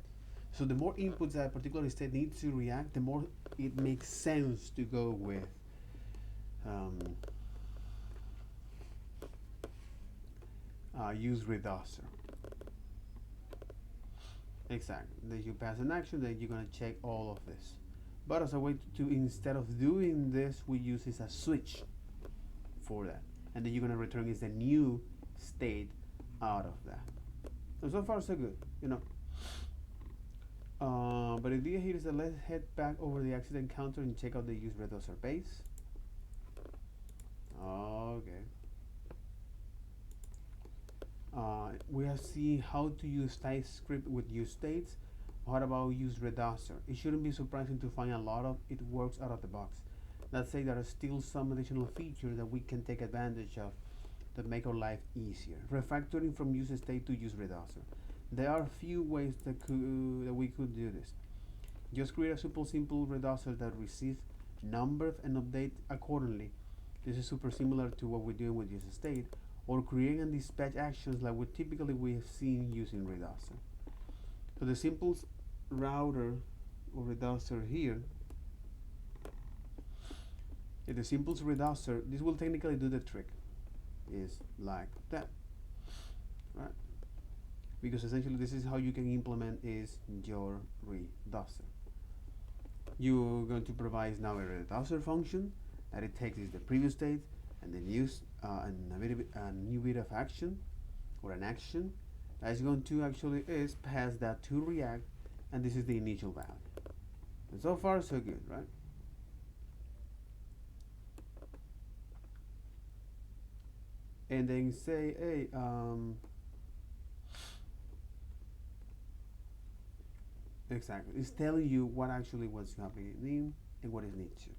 A: So the more inputs that a particular state needs to react, the more it makes sense to go with um, use reducer. Exactly. Then you pass an action, then you're gonna check all of this. But as a way to instead of doing this, we use is a switch for that, and then you're gonna return is a new state out of that. So far so good, you know. But the idea here is that let's head back over the accident counter and check out the use reducer base. Okay. We have seen how to use Typescript with use states. What about use reducer? It shouldn't be surprising to find a lot of it works out of the box. Let's say there are still some additional features that we can take advantage of that make our life easier. Refactoring from use state to use reducer. There are a few ways that we could do this. Just create a simple reducer that receives numbers and update accordingly. This is super similar to what we're doing with use state, or create and dispatch actions like we have seen using reducer. So the simplest router or reducer here, the simplest reducer, this will technically do the trick, is like that, right? Because essentially this is how you can implement is your reducer. You're going to provide now a reducer function that it takes is the previous state and then use a new bit of action or an action that is going to actually is pass that to React, and this is the initial value. And so far so good, right? And then say, hey, exactly, it's telling you what actually was happening and what it needs to.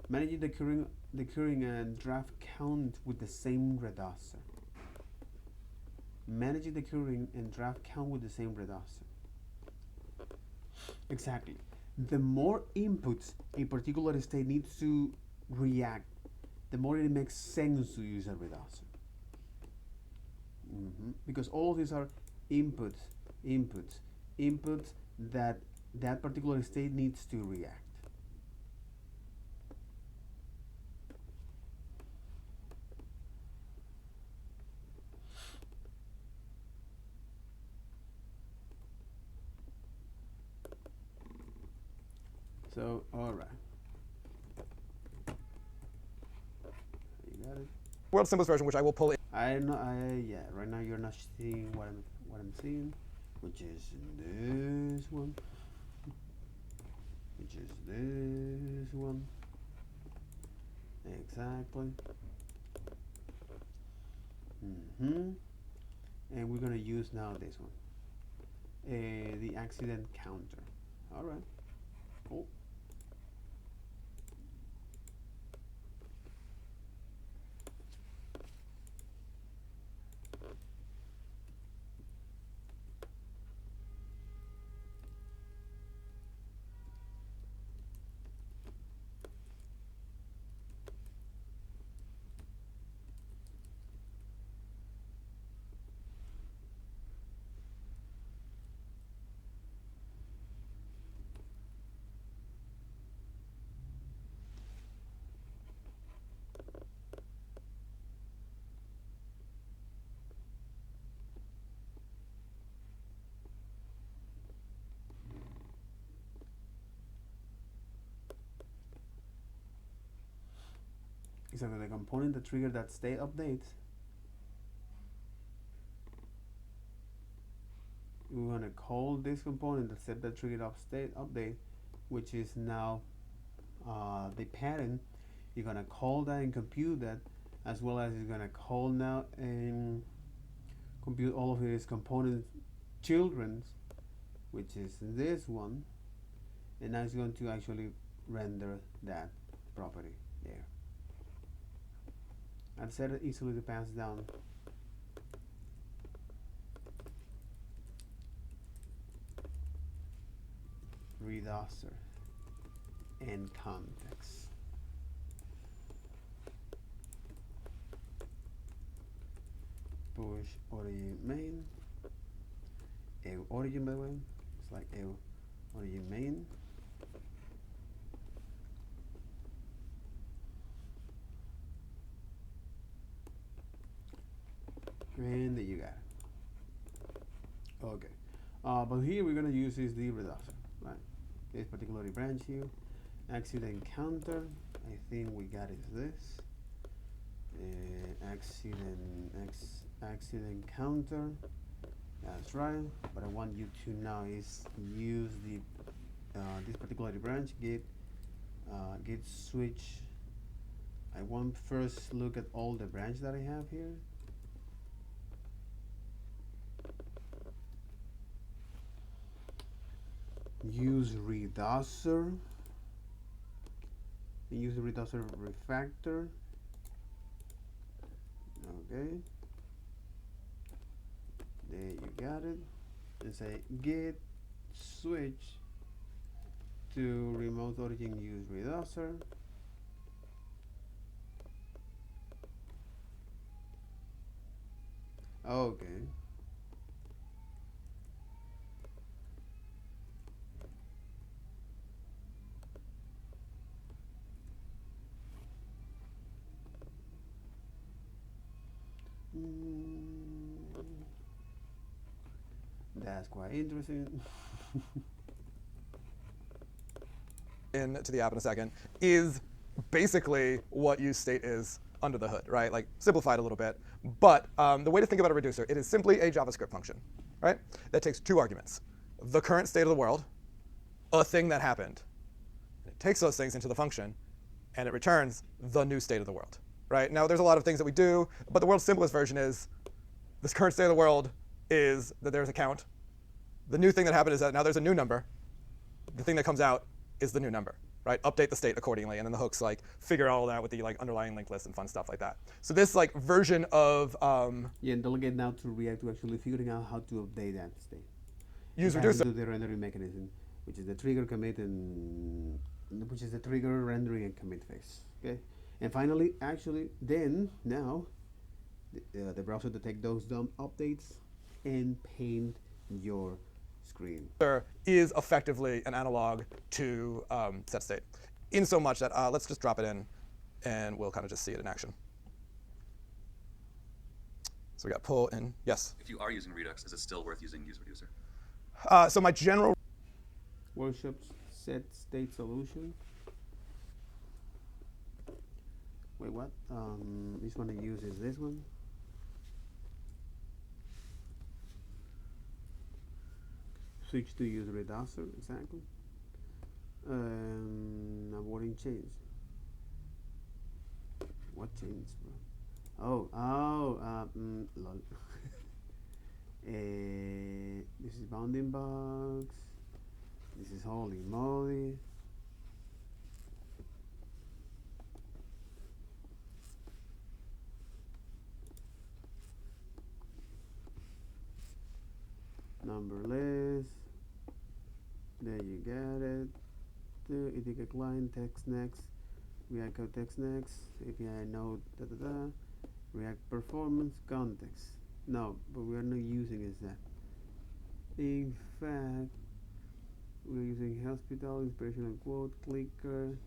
A: Managing the current and draft count with the same reducer. Managing the current and draft count with the same reducer. Exactly. The more inputs a particular state needs to react, the more it makes sense to use a reducer. Because all of these are inputs that that particular state needs to react. So, all right. You got it.
B: World's simplest version, which I will pull in.
A: Yeah. Right now you're not seeing what I'm seeing, which is this one, which is this one. Exactly. And we're gonna use now this one, the accident counter. All right. Cool. Exactly, the component that triggers that state update, we're going to call this component that set the trigger of state update, which is now the pattern. You're going to call that and compute that, as well as you're going to call now and compute all of these component children's, which is this one, and now it's going to actually render that property there. I've set it easily to pass down reducer and context. push origin main, ew origin, by the way, it's like ew origin main. And there you got it. Okay. But here we're gonna use is the reducer, right? This particular branch here, accident counter. I think we got is this. Accident counter. That's right. What I want you to now is use the this particular branch get switch. I want first look at all the branch that I have here. Use reducer. Use the reducer refactor. Okay. There you got it. And say get switch to remote origin use reducer. Okay. That's quite interesting.
B: Into the app in a second, is basically what useState is under the hood, right? Like simplified a little bit. But the way to think about a reducer, it is simply a JavaScript function, right? That takes two arguments: the current state of the world, a thing that happened. It takes those things into the function, and it returns the new state of the world, right? Now, there's a lot of things that we do, but the world's simplest version is this current state of the world is that there's a count. The new thing that happened is that now there's a new number. The thing that comes out is the new number, right? Update the state accordingly, and then the hooks like figure all that with the like underlying linked list and fun stuff like that. So this like version of
A: yeah, and don't get now to React to actually figuring out how to update that state.
B: use
A: It has to
B: reducer.
A: do the rendering mechanism, which is the trigger commit and which is the trigger rendering and commit phase. Okay, and finally, actually, then now the browser detect those dumb updates and paint your screen.
B: Is effectively an analog to set state, in so much that let's just drop it in, and we'll kind of just see it in action. So we got pull in. Yes.
C: If you are using Redux, is it still worth using use reducer?
B: So my general
A: Workshops set state solution. Wait, what? This one I use is this one. Switch to use reducer, exactly. Avoiding change. What change, bro? Lol. This is bounding box. This is holy moly. Numberless. There you got it. Etiquette client, text next, React code text next, API node, React performance context. No, but we are not using is that. In fact, we're using hospital, inspirational quote, clicker,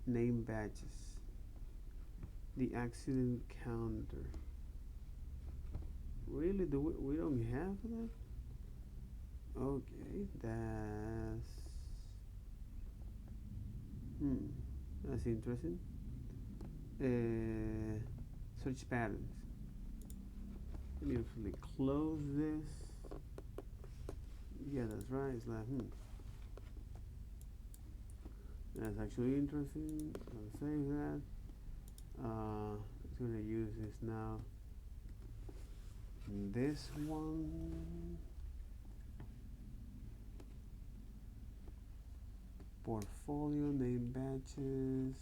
A: name badges, the accident counter. Really? We don't have that? Okay, that's interesting. Search patterns. Let me actually close this. Yeah, that's right. It's like, that's actually interesting. I'll save that. It's gonna use this now. This one. Portfolio, name batches.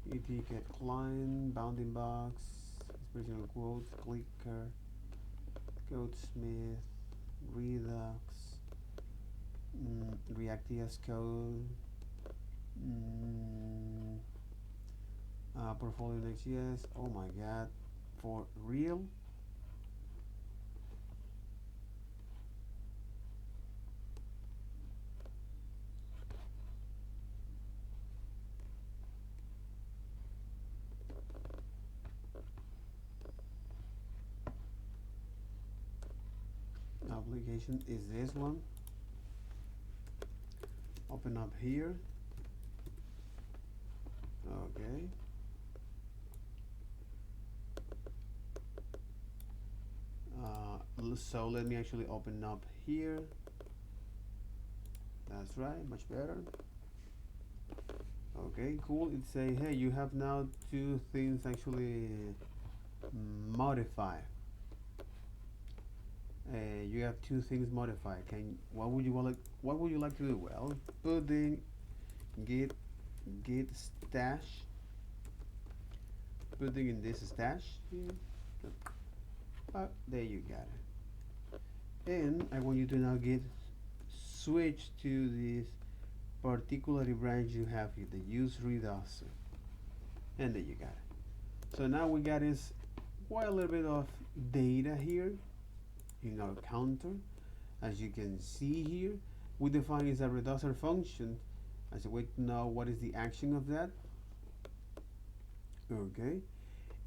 A: Etiquette client, bounding box, expression quotes, clicker, Codesmith, Redux, React.js code, portfolio Next.js. Oh my God, for real? Application is this one. Open up here. Okay. So let me actually open up here. That's right, much better. Okay, cool. It say, hey, you have now two things actually modified. You have two things modified. What would you like to do? Well, pudding git stash. Putting in this stash here. There you got it. And I want you to now switch to this particular branch you have here, the use reducer. And there you got it. So now we got is quite a little bit of data here in our counter. As you can see here, we define as a reducer function as a way to know what is the action of that. Okay,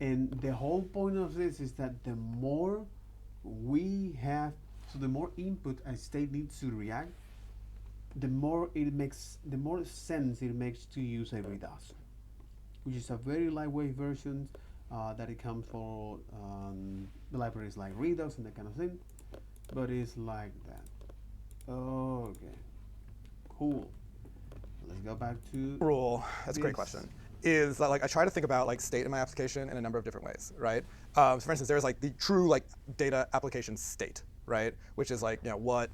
A: and the whole point of this is that the more we have, so the more input a state needs to react, the more sense it makes to use a reducer, which is a very lightweight version that it comes for the libraries like Redux and that kind of thing, but it's like that. Okay, cool. Let's go back to
B: rule. That's a great question. Is that like I try to think about like state in my application in a number of different ways, right? So for instance, there's like the true like data application state, right? Which is like, you know, what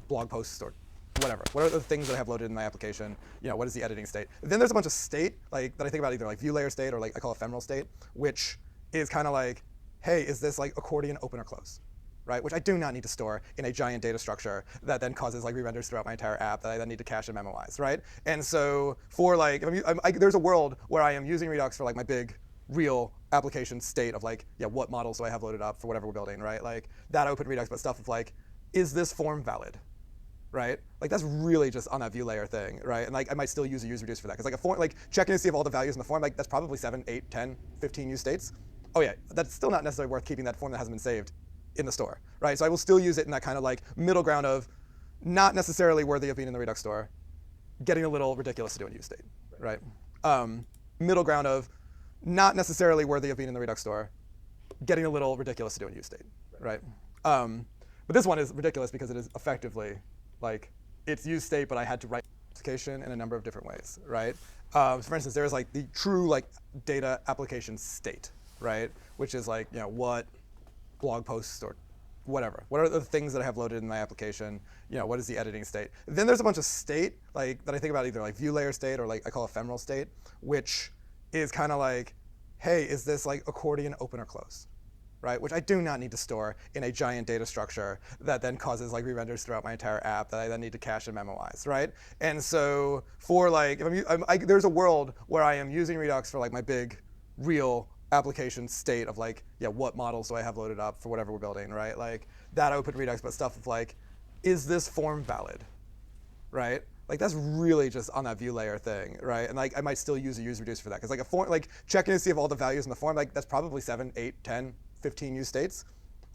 B: blog posts or whatever. What are the things that I have loaded in my application? You know, what is the editing state? Then there's a bunch of state like that I think about, either like view layer state or like I call ephemeral state, which is kind of like, hey, is this like accordion open or close? Right, which I do not need to store in a giant data structure that then causes like re-renders throughout my entire app that I then need to cache and memoize, right? And so for like, there's a world where I am using Redux for like my big real application state of like, yeah, what models do I have loaded up for whatever we're building, right? Like that open Redux, but stuff of like, is this form valid? Right? Like that's really just on that view layer thing, right? And like I might still use a use reduce for that. Because like a form, like checking to see if all the values in the form, like that's probably 7, 8, 10, 15 use states. Oh yeah, that's still not necessarily worth keeping that form that hasn't been saved in the store, right? So I will still use it in that kind of like middle ground of not necessarily worthy of being in the Redux store, getting a little ridiculous to do in use state, right? Middle ground of not necessarily worthy of being in the Redux store, getting a little ridiculous to do in use state, right? But this one is ridiculous because it is effectively like it's use state, but I had to write application in a number of different ways, right? So for instance, there's like the true like data application state, right? Which is like, you know, what blog posts or whatever. What are the things that I have loaded in my application? You know, what is the editing state? Then there's a bunch of state like that I think about, either like view layer state or like I call ephemeral state, which is kind of like, hey, is this like accordion open or close? Right, which I do not need to store in a giant data structure that then causes like re-renders throughout my entire app that I then need to cache and memoize, right? And so for like, there's a world where I am using Redux for like my big real application state of like, yeah, what models do I have loaded up for whatever we're building, right? Like that open Redux, but stuff of like, is this form valid, right? Like that's really just on that view layer thing, right? And like I might still use a use reduce for that, because like a form, like checking to see if all the values in the form, like that's probably 7, 8, 10, 15 use states.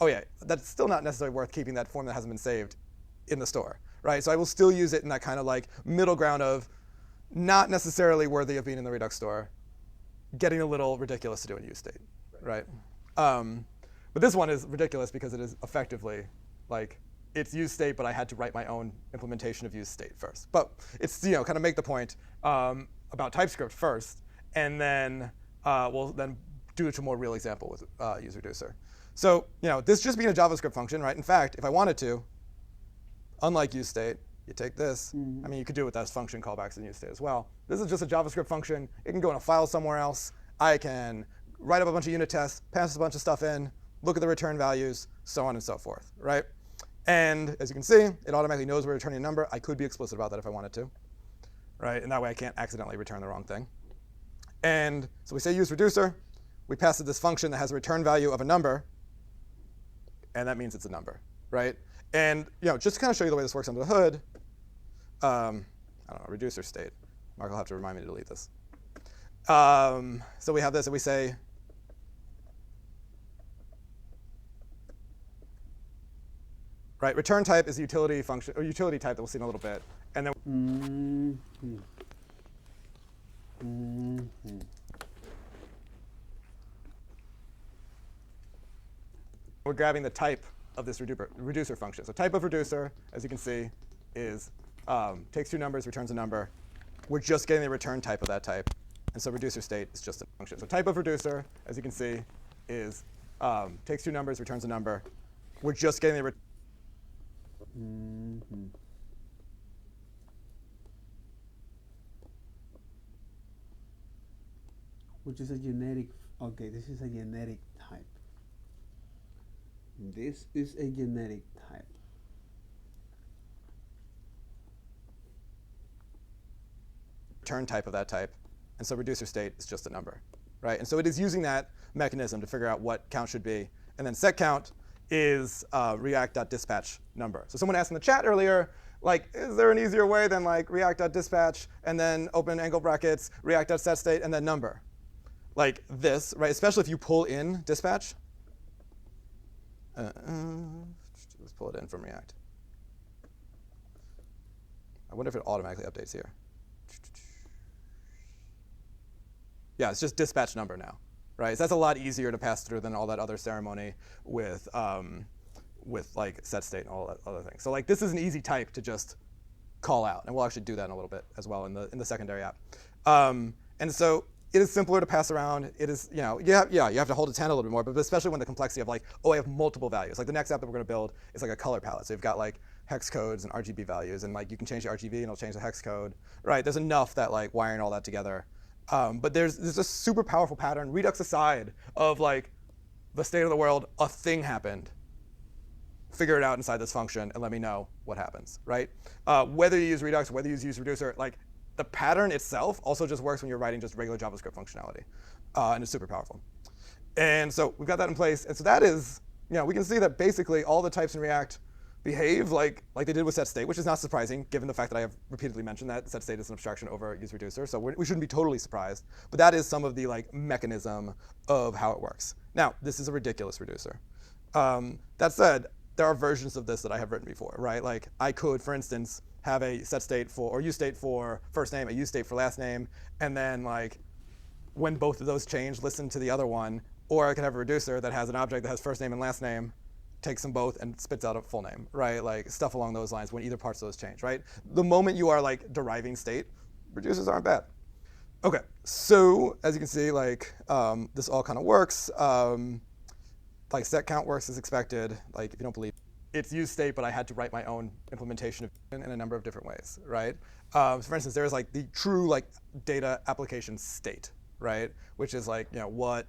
B: Oh yeah, that's still not necessarily worth keeping that form that hasn't been saved in the store, right? So I will still use it in that kind of like middle ground of not necessarily worthy of being in the Redux store, getting a little ridiculous to do in use state, right? But this one is ridiculous because it is effectively like it's use state, but I had to write my own implementation of use state first. But it's, you know, kind of make the point about TypeScript first, and then we'll then do it to a more real example with use reducer. So, you know, this just being a JavaScript function, right? In fact, if I wanted to, unlike use state, you take this. I mean, you could do it with as function callbacks in use state as well. This is just a JavaScript function. It can go in a file somewhere else. I can write up a bunch of unit tests, pass a bunch of stuff in, look at the return values, so on and so forth, right? And as you can see, it automatically knows we're returning a number. I could be explicit about that if I wanted to, right? And that way I can't accidentally return the wrong thing. And so we say use reducer. We pass it this function that has a return value of a number, and that means it's a number, right? And just to kind of show you the way this works under the hood, I don't know, reducer state. Mark will have to remind me to delete this. So we have this, and we say, right, return type is a utility function or utility type that we'll see in a little bit, and then we're grabbing the type of this reducer function. So type of reducer, as you can see, is takes two numbers, returns a number. We're just getting the return type of that type. And so reducer state is just a function. So type of reducer, as you can see, is takes two numbers, returns a number. We're just getting the
A: which is a genetic. Okay, this is a genetic type. This is a genetic type.
B: return type of that type. And so reducer state is just a number, right? And so it is using that mechanism to figure out what count should be. And then set count is react.dispatch number. So someone asked in the chat earlier, like, is there an easier way than like react.dispatch and then open angle brackets, react.setState, and then number? Like this, right? Especially if you pull in dispatch. Let's pull it in from React. I wonder if it automatically updates here. Yeah, it's just dispatch number now, right? So that's a lot easier to pass through than all that other ceremony with like set state and all that other things. So like this is an easy type to just call out, and we'll actually do that in a little bit as well in the secondary app. And so it is simpler to pass around. It is, you have to hold its hand a little bit more, but especially when the complexity of like, oh, I have multiple values. Like the next app that we're going to build is like a color palette. So you've got like hex codes and RGB values, and like you can change the RGB and it'll change the hex code, right? There's enough that like wiring all that together. But there's a super powerful pattern, Redux aside, of like the state of the world, a thing happened. Figure it out inside this function and let me know what happens, right? Whether you use Redux or whether you use reducer, like the pattern itself also just works when you're writing just regular JavaScript functionality, and it's super powerful. And so we've got that in place, and so that is, we can see that basically all the types in React behave like they did with setState, which is not surprising given the fact that I have repeatedly mentioned that setState is an abstraction over useReducer, so we shouldn't be totally surprised. But that is some of the like mechanism of how it works. Now, this is a ridiculous reducer. That said, there are versions of this that I have written before, right? Like I could, for instance, have a setState for or useState for first name, a useState for last name, and then like when both of those change, listen to the other one. Or I could have a reducer that has an object that has first name and last name, takes them both and spits out a full name, right? Like stuff along those lines when either parts of those change, right? The moment you are like deriving state, reducers aren't bad. Okay, so as you can see, like this all kind of works. Like set count works as expected. Like if you don't believe it's use state, but I had to write my own implementation of it in a number of different ways, right? So for instance, there's like the true like data application state, right? Which is like what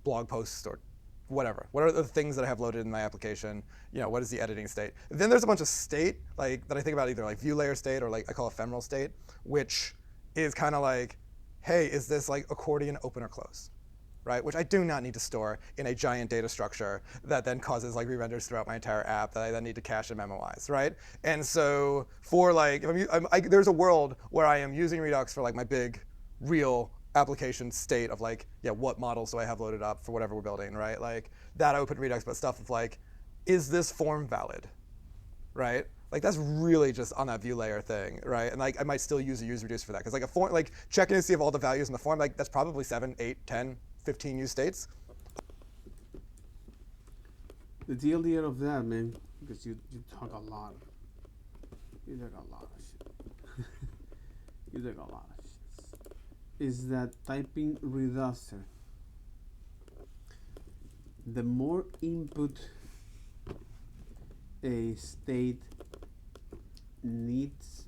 B: blog posts or whatever. What are the things that I have loaded in my application? What is the editing state? Then there's a bunch of state like that I think about either like view layer state or like I call ephemeral state, which is kind of like, hey, is this like accordion open or close? Right? Which I do not need to store in a giant data structure that then causes like re-renders throughout my entire app that I then need to cache and memoize, right? And so for like, there's a world where I am using Redux for like my big real application state of like, what models do I have loaded up for whatever we're building, right? Like that I would put in Redux, but stuff of like, is this form valid, right? Like that's really just on that view layer thing, right? And like I might still use a use reduce for that because like a form, like checking to see if all the values in the form, like that's probably 7, 8, 10, 15 use states.
A: The TLDR of that, man, because you talk a lot. You talk a lot of shit. You talk a lot of shit. Is that typing reducer? The more input a state needs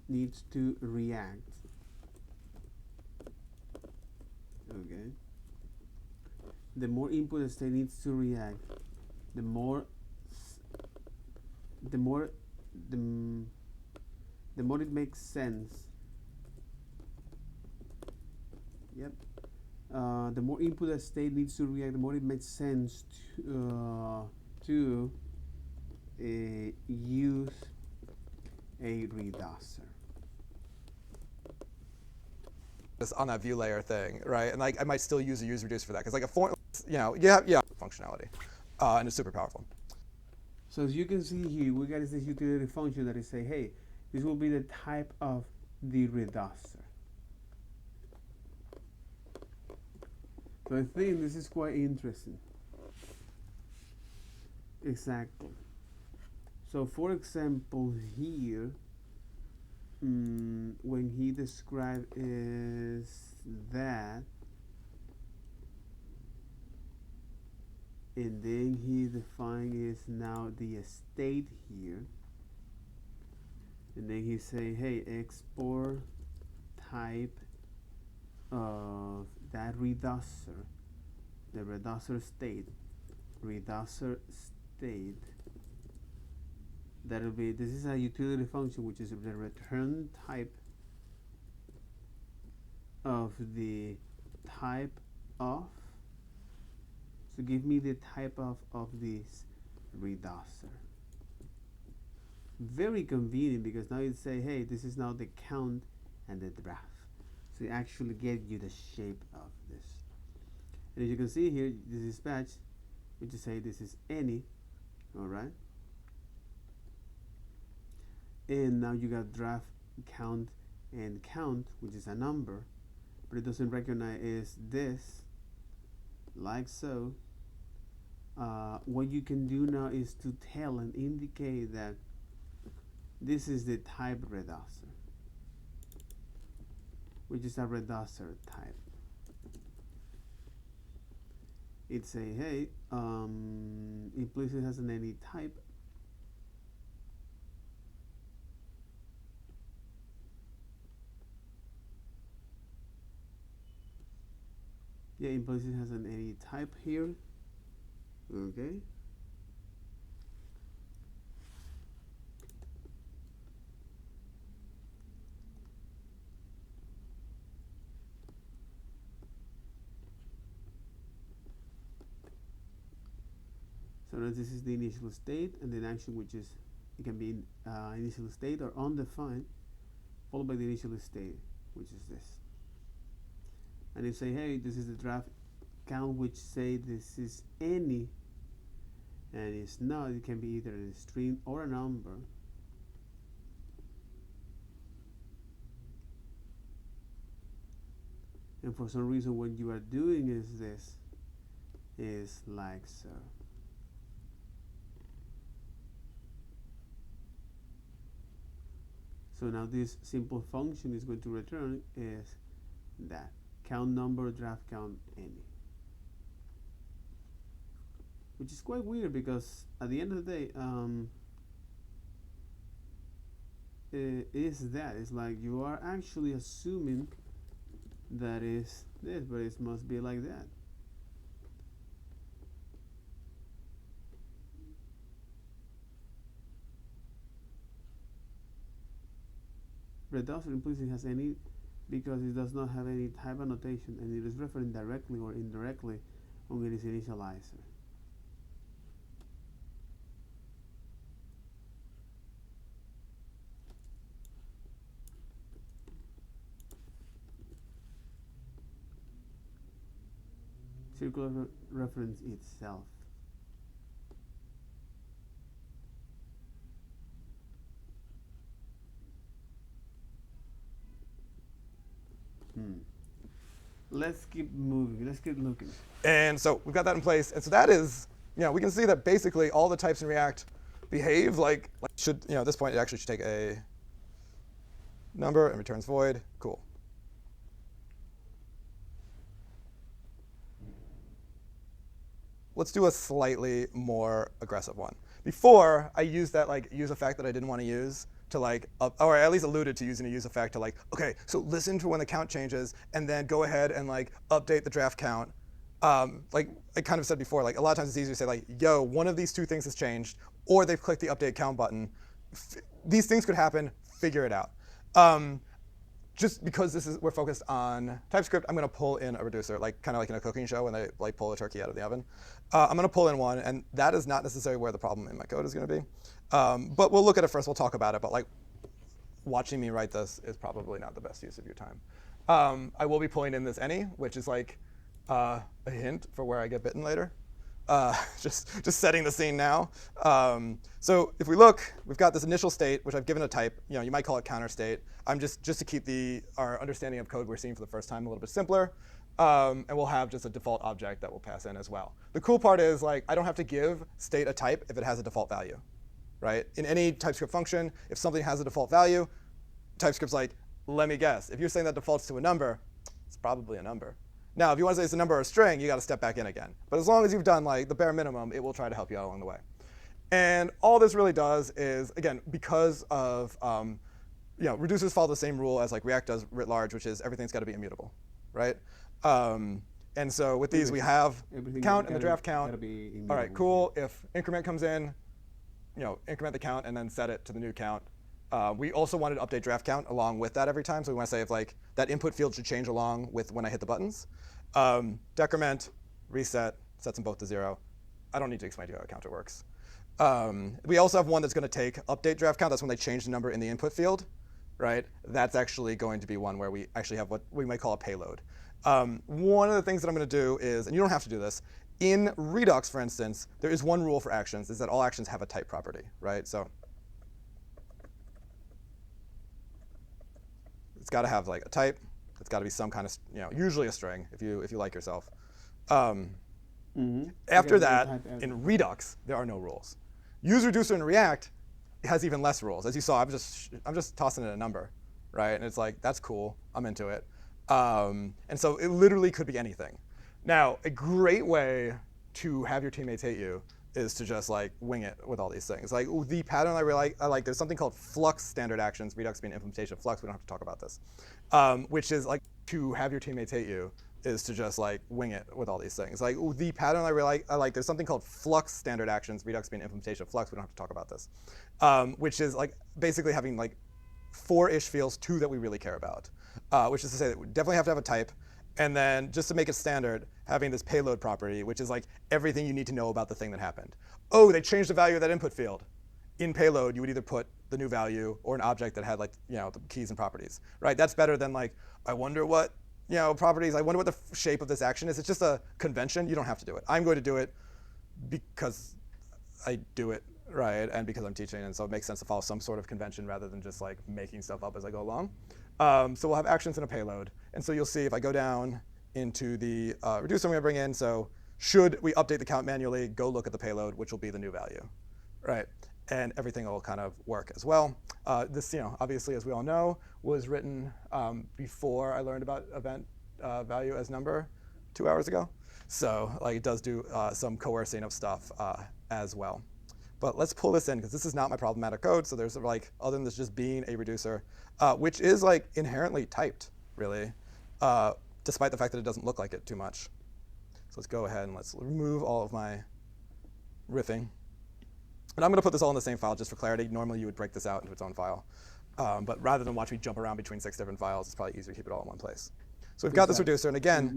A: to react. Okay. The more input a state needs to react, the more it makes sense. Yep. the more input a state needs to react, the more it makes sense to use a reducer.
B: Just on that view layer thing, right? And like I might still use a use reduce for that because like a form, yeah, functionality, and it's super powerful.
A: So as you can see here, we got this utility function that is say, hey, this will be the type of the reducer. So I think this is quite interesting. Exactly. So for example here, when he described is that, and then he defined is now the state here, and then he say, hey, export type of that reducer, the reducer state, that'll be, this is a utility function which is the return type of the type of, so give me the type of this reducer. Very convenient because now you say, hey, this is now the count and the draft. So it actually get you the shape of this. And as you can see here, this is batch, we just say this is any, all right? And now you got draft, count, and count, which is a number, but it doesn't recognize this, like so. What you can do now is to tell and indicate that this is the type reducer, which is a reducer type. It say, hey, implicit has an any type. Yeah, implicit has an any type here. Okay. So now this is the initial state, and then action, which is, it can be initial state or undefined, followed by the initial state, which is this. And you say, hey, this is the draft count, which say this is any, and it's not, it can be either a string or a number. And for some reason, what you are doing is this, is like so. So now this simple function is going to return is that count number, draft count, any. Which is quite weird because at the end of the day, it's like you are actually assuming that is this, but it must be like that. Reducer implicitly has any because it does not have any type annotation, and it is referring directly or indirectly on its initializer. Circular reference itself. Let's keep moving. Let's keep looking.
B: And so we've got that in place. And so that is, we can see that basically all the types in React behave like should, at this point, it actually should take a number and returns void. Cool. Let's do a slightly more aggressive one. Before, I used that use effect that I didn't want to use to or I at least alluded to using a use effect to okay, so listen to when the count changes and then go ahead and update the draft count. Like I kind of said before, a lot of times it's easier to say yo, one of these two things has changed, or they've clicked the update count button. These things could happen, figure it out. just because we're focused on TypeScript, I'm going to pull in a reducer, kind of like in a cooking show when they pull a turkey out of the oven. I'm going to pull in one, and that is not necessarily where the problem in my code is going to be. But we'll look at it first. We'll talk about it. But watching me write this is probably not the best use of your time. I will be pulling in this any, which is a hint for where I get bitten later. Just setting the scene now. So if we look, we've got this initial state, which I've given a type. You might call it counter state. I'm just to keep our understanding of code we're seeing for the first time a little bit simpler. And we'll have just a default object that we'll pass in as well. The cool part is I don't have to give state a type if it has a default value, right? In any TypeScript function, if something has a default value, TypeScript's let me guess. If you're saying that defaults to a number, it's probably a number. Now, if you want to say it's a number or a string, you got to step back in again. But as long as you've done the bare minimum, it will try to help you out along the way. And all this really does is, again, because of reducers follow the same rule as React does writ large, which is everything's got to be immutable, right? And so with these, we have the count and the draft count. All right, cool. If increment comes in, increment the count and then set it to the new count. We also wanted to update draft count along with that every time. So we want to say if that input field should change along with when I hit the buttons. Decrement, reset, sets them both to 0. I don't need to explain to you how a counter works. We also have one that's going to take update draft count. That's when they change the number in the input field, right? That's actually going to be one where we actually have what we might call a payload. One of the things that I'm going to do is, and you don't have to do this, in Redux, for instance, there is one rule for actions, is that all actions have a type property, right? So it's got to have a type. It's got to be some kind of, usually a string if you like yourself. After that, in Redux, there are no rules. Use reducer in React has even less rules. As you saw, I'm just tossing in a number, right? And it's that's cool. I'm into it. And so it literally could be anything. Now, a great way to have your teammates hate you is to just wing it with all these things. The pattern I like, there's something called Flux standard actions, Redux being an implementation of Flux. We don't have to talk about this. Which is to have your teammates hate you is to just wing it with all these things. The pattern I like, there's something called Flux standard actions, Redux being an implementation of Flux. We don't have to talk about this. Which is basically having 4-ish fields, 2 that we really care about. Which is to say that we definitely have to have a type. And then just to make it standard, having this payload property, which is everything you need to know about the thing that happened. Oh, they changed the value of that input field. In payload, you would either put the new value or an object that had the keys and properties, right? That's better than I wonder what properties. I wonder what the shape of this action is. It's just a convention. You don't have to do it. I'm going to do it because I do it, right? And because I'm teaching, and so it makes sense to follow some sort of convention rather than just making stuff up as I go along. So we'll have actions in a payload. And so you'll see if I go down into the reducer I'm going to bring in, so should we update the count manually, go look at the payload, which will be the new value, right? And everything will kind of work as well. This, obviously, as we all know, was written before I learned about event value as number 2 hours ago. So it does do some coercing of stuff as well. But let's pull this in, because this is not my problematic code. So there's other than this just being a reducer, which is inherently typed, really, despite the fact that it doesn't look like it too much. So let's go ahead and let's remove all of my riffing. And I'm going to put this all in the same file just for clarity. Normally, you would break this out into its own file. But rather than watch me jump around between 6 different files, it's probably easier to keep it all in one place. So we've got this reducer. And again,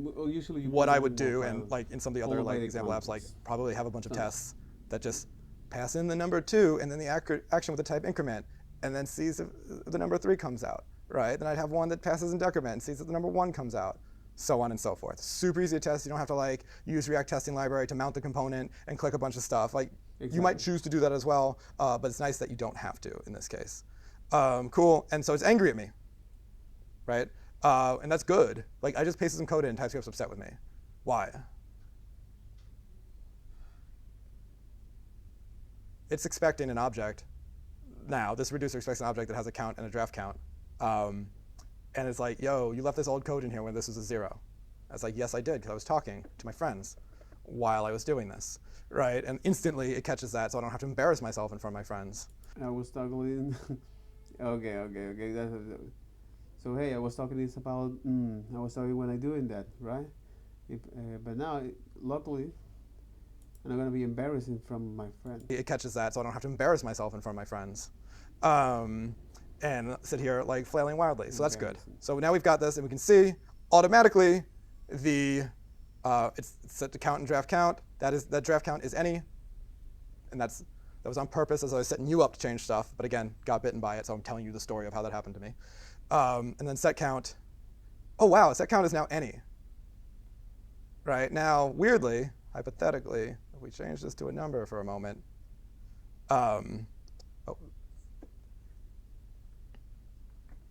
B: what I would do, and in some of the other example apps, probably have a bunch of tests that just pass in the number 2 and then the action with the type increment, and then sees if the number 3 comes out, right? Then I'd have one that passes in decrement and sees if the number 1 comes out, so on and so forth. Super easy to test. You don't have to use React testing library to mount the component and click a bunch of stuff. You might choose to do that as well, but it's nice that you don't have to in this case. Cool. And so it's angry at me, right? And that's good. I just pasted some code in, TypeScript's upset with me. Why? It's expecting an object. Now, this reducer expects an object that has a count and a draft count. And it's yo, you left this old code in here when this was a 0. I was yes, I did, because I was talking to my friends while I was doing this, right? And instantly, it catches that, so I don't have to embarrass myself in front of my friends.
A: I was talking. Okay. So hey, I was talking this about. I was talking when I doing that, right? But now, luckily, I'm not gonna be embarrassing from my friends.
B: It catches that, so I don't have to embarrass myself in front of my friends. and sit here like flailing wildly. So that's good.
A: Embarrassing.
B: So now we've got this, and we can see automatically it's set to count and draft count. That draft count is any, and that was on purpose as I was setting you up to change stuff. But again, got bitten by it, so I'm telling you the story of how that happened to me. And then set count. Oh wow, set count is now any. Right now, weirdly, hypothetically, if we change this to a number for a moment.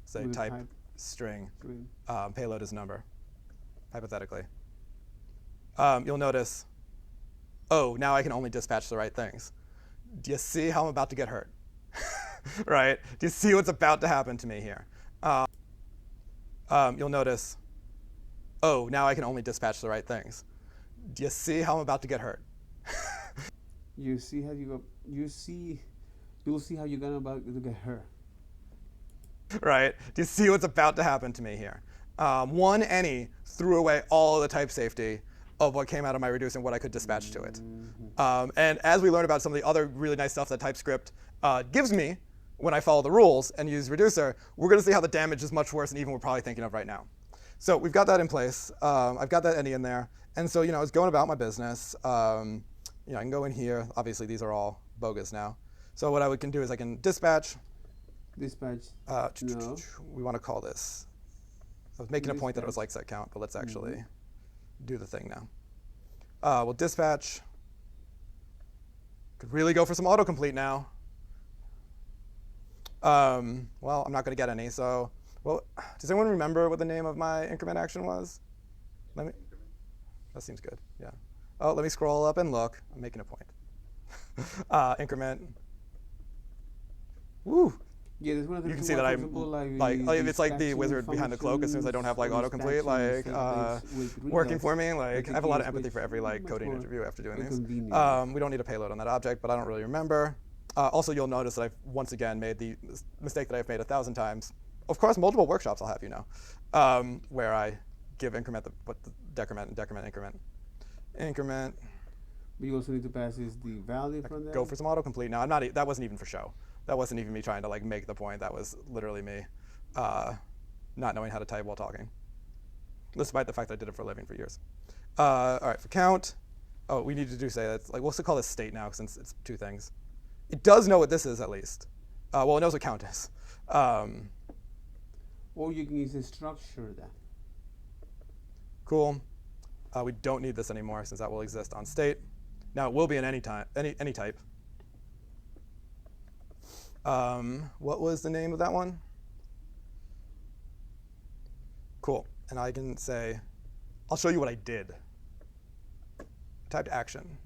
B: Say type string, payload is number, hypothetically. You'll notice, oh, now I can only dispatch the right things. Do you see how I'm about to get hurt? Right? Do you see what's about to happen to me here? You'll notice, oh, now I can only dispatch the right things. Do you see how I'm about to get hurt?
A: You see how you go. You'll see how you're gonna about to get hurt.
B: Right? Do you see what's about to happen to me here? One any threw away all of the type safety of what came out of my reduce and what I could dispatch to it. And as we learn about some of the other really nice stuff that Typescript gives me when I follow the rules and use reducer, we're going to see how the damage is much worse than even we're probably thinking of right now. So we've got that in place. I've got that any in there. And so, I was going about my business. I can go in here. Obviously, these are all bogus now. So what I can do is I can dispatch.
A: Dispatch. No.
B: We want to call this. I was making a point that it was like set count, but let's actually do the thing now. We'll dispatch. Could really go for some autocomplete now. Well, I'm not going to get any. So, does anyone remember what the name of my increment action was? That seems good. Yeah. Oh, let me scroll up and look. I'm making a point. Increment. Woo.
A: Yeah, there's one of the
B: you can see that I'm it's like the wizard behind the cloak. As soon as I don't have like autocomplete working for me, I have a lot of empathy for every coding interview after doing these. We don't need a payload on that object, but I don't really remember. Also, you'll notice that I've once again made the mistake that I've made 1,000 times. Of course, multiple workshops I'll have you know, where I give increment the decrement and decrement increment. Increment.
A: But you also need to pass is the value from that.
B: Go for some autocomplete. Now, that wasn't even for show. That wasn't even me trying to make the point. That was literally me not knowing how to type while talking, despite the fact that I did it for a living for years. All right, for count. Oh, we need to say that. We'll still call this state now since it's two things. It does know what this is at least. Well, it knows what count is.
A: Or you can use a structure that.
B: Cool. We don't need this anymore since that will exist on state. Now it will be in any type. What was the name of that one? Cool. And I can say, I'll show you what I did. I typed action.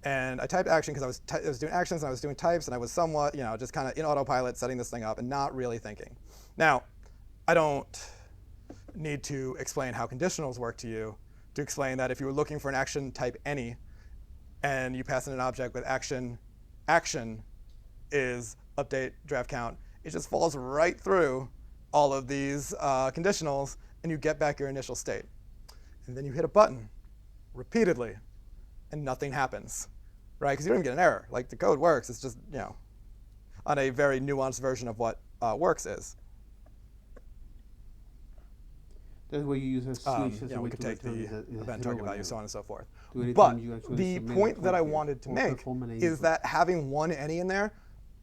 B: And I typed action because I was doing actions and I was doing types and I was somewhat, just kind of in autopilot setting this thing up and not really thinking. Now, I don't need to explain how conditionals work to you to explain that if you were looking for an action type any and you pass in an object with action is update draft count, it just falls right through all of these conditionals and you get back your initial state. And then you hit a button repeatedly and nothing happens, right? Because you don't even get an error. The code works. It's just, on a very nuanced version of what works is.
A: That's where you use a switch.
B: We could take the event target value, so on and so forth. But the point that I wanted to make is that having one any in there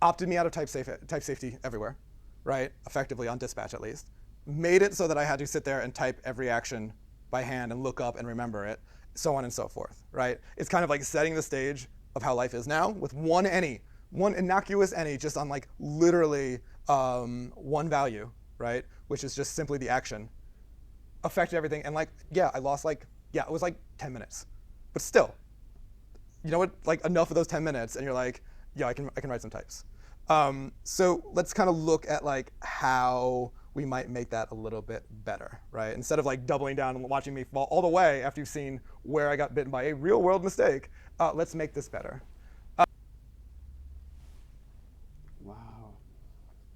B: opted me out of type safety everywhere, right? Effectively on dispatch at least. Made it so that I had to sit there and type every action by hand and look up and remember it, so on and so forth, right? It's kind of like setting the stage of how life is now with one any, one innocuous any just on literally one value, right? Which is just simply the action. Affected everything, and I lost it was 10 minutes, but still, you know what? Enough of those 10 minutes, and you're yeah, I can write some types. So let's kind of look at how we might make that a little bit better, right? Instead of doubling down and watching me fall all the way after you've seen where I got bitten by a real world mistake, let's make this better.
A: Wow.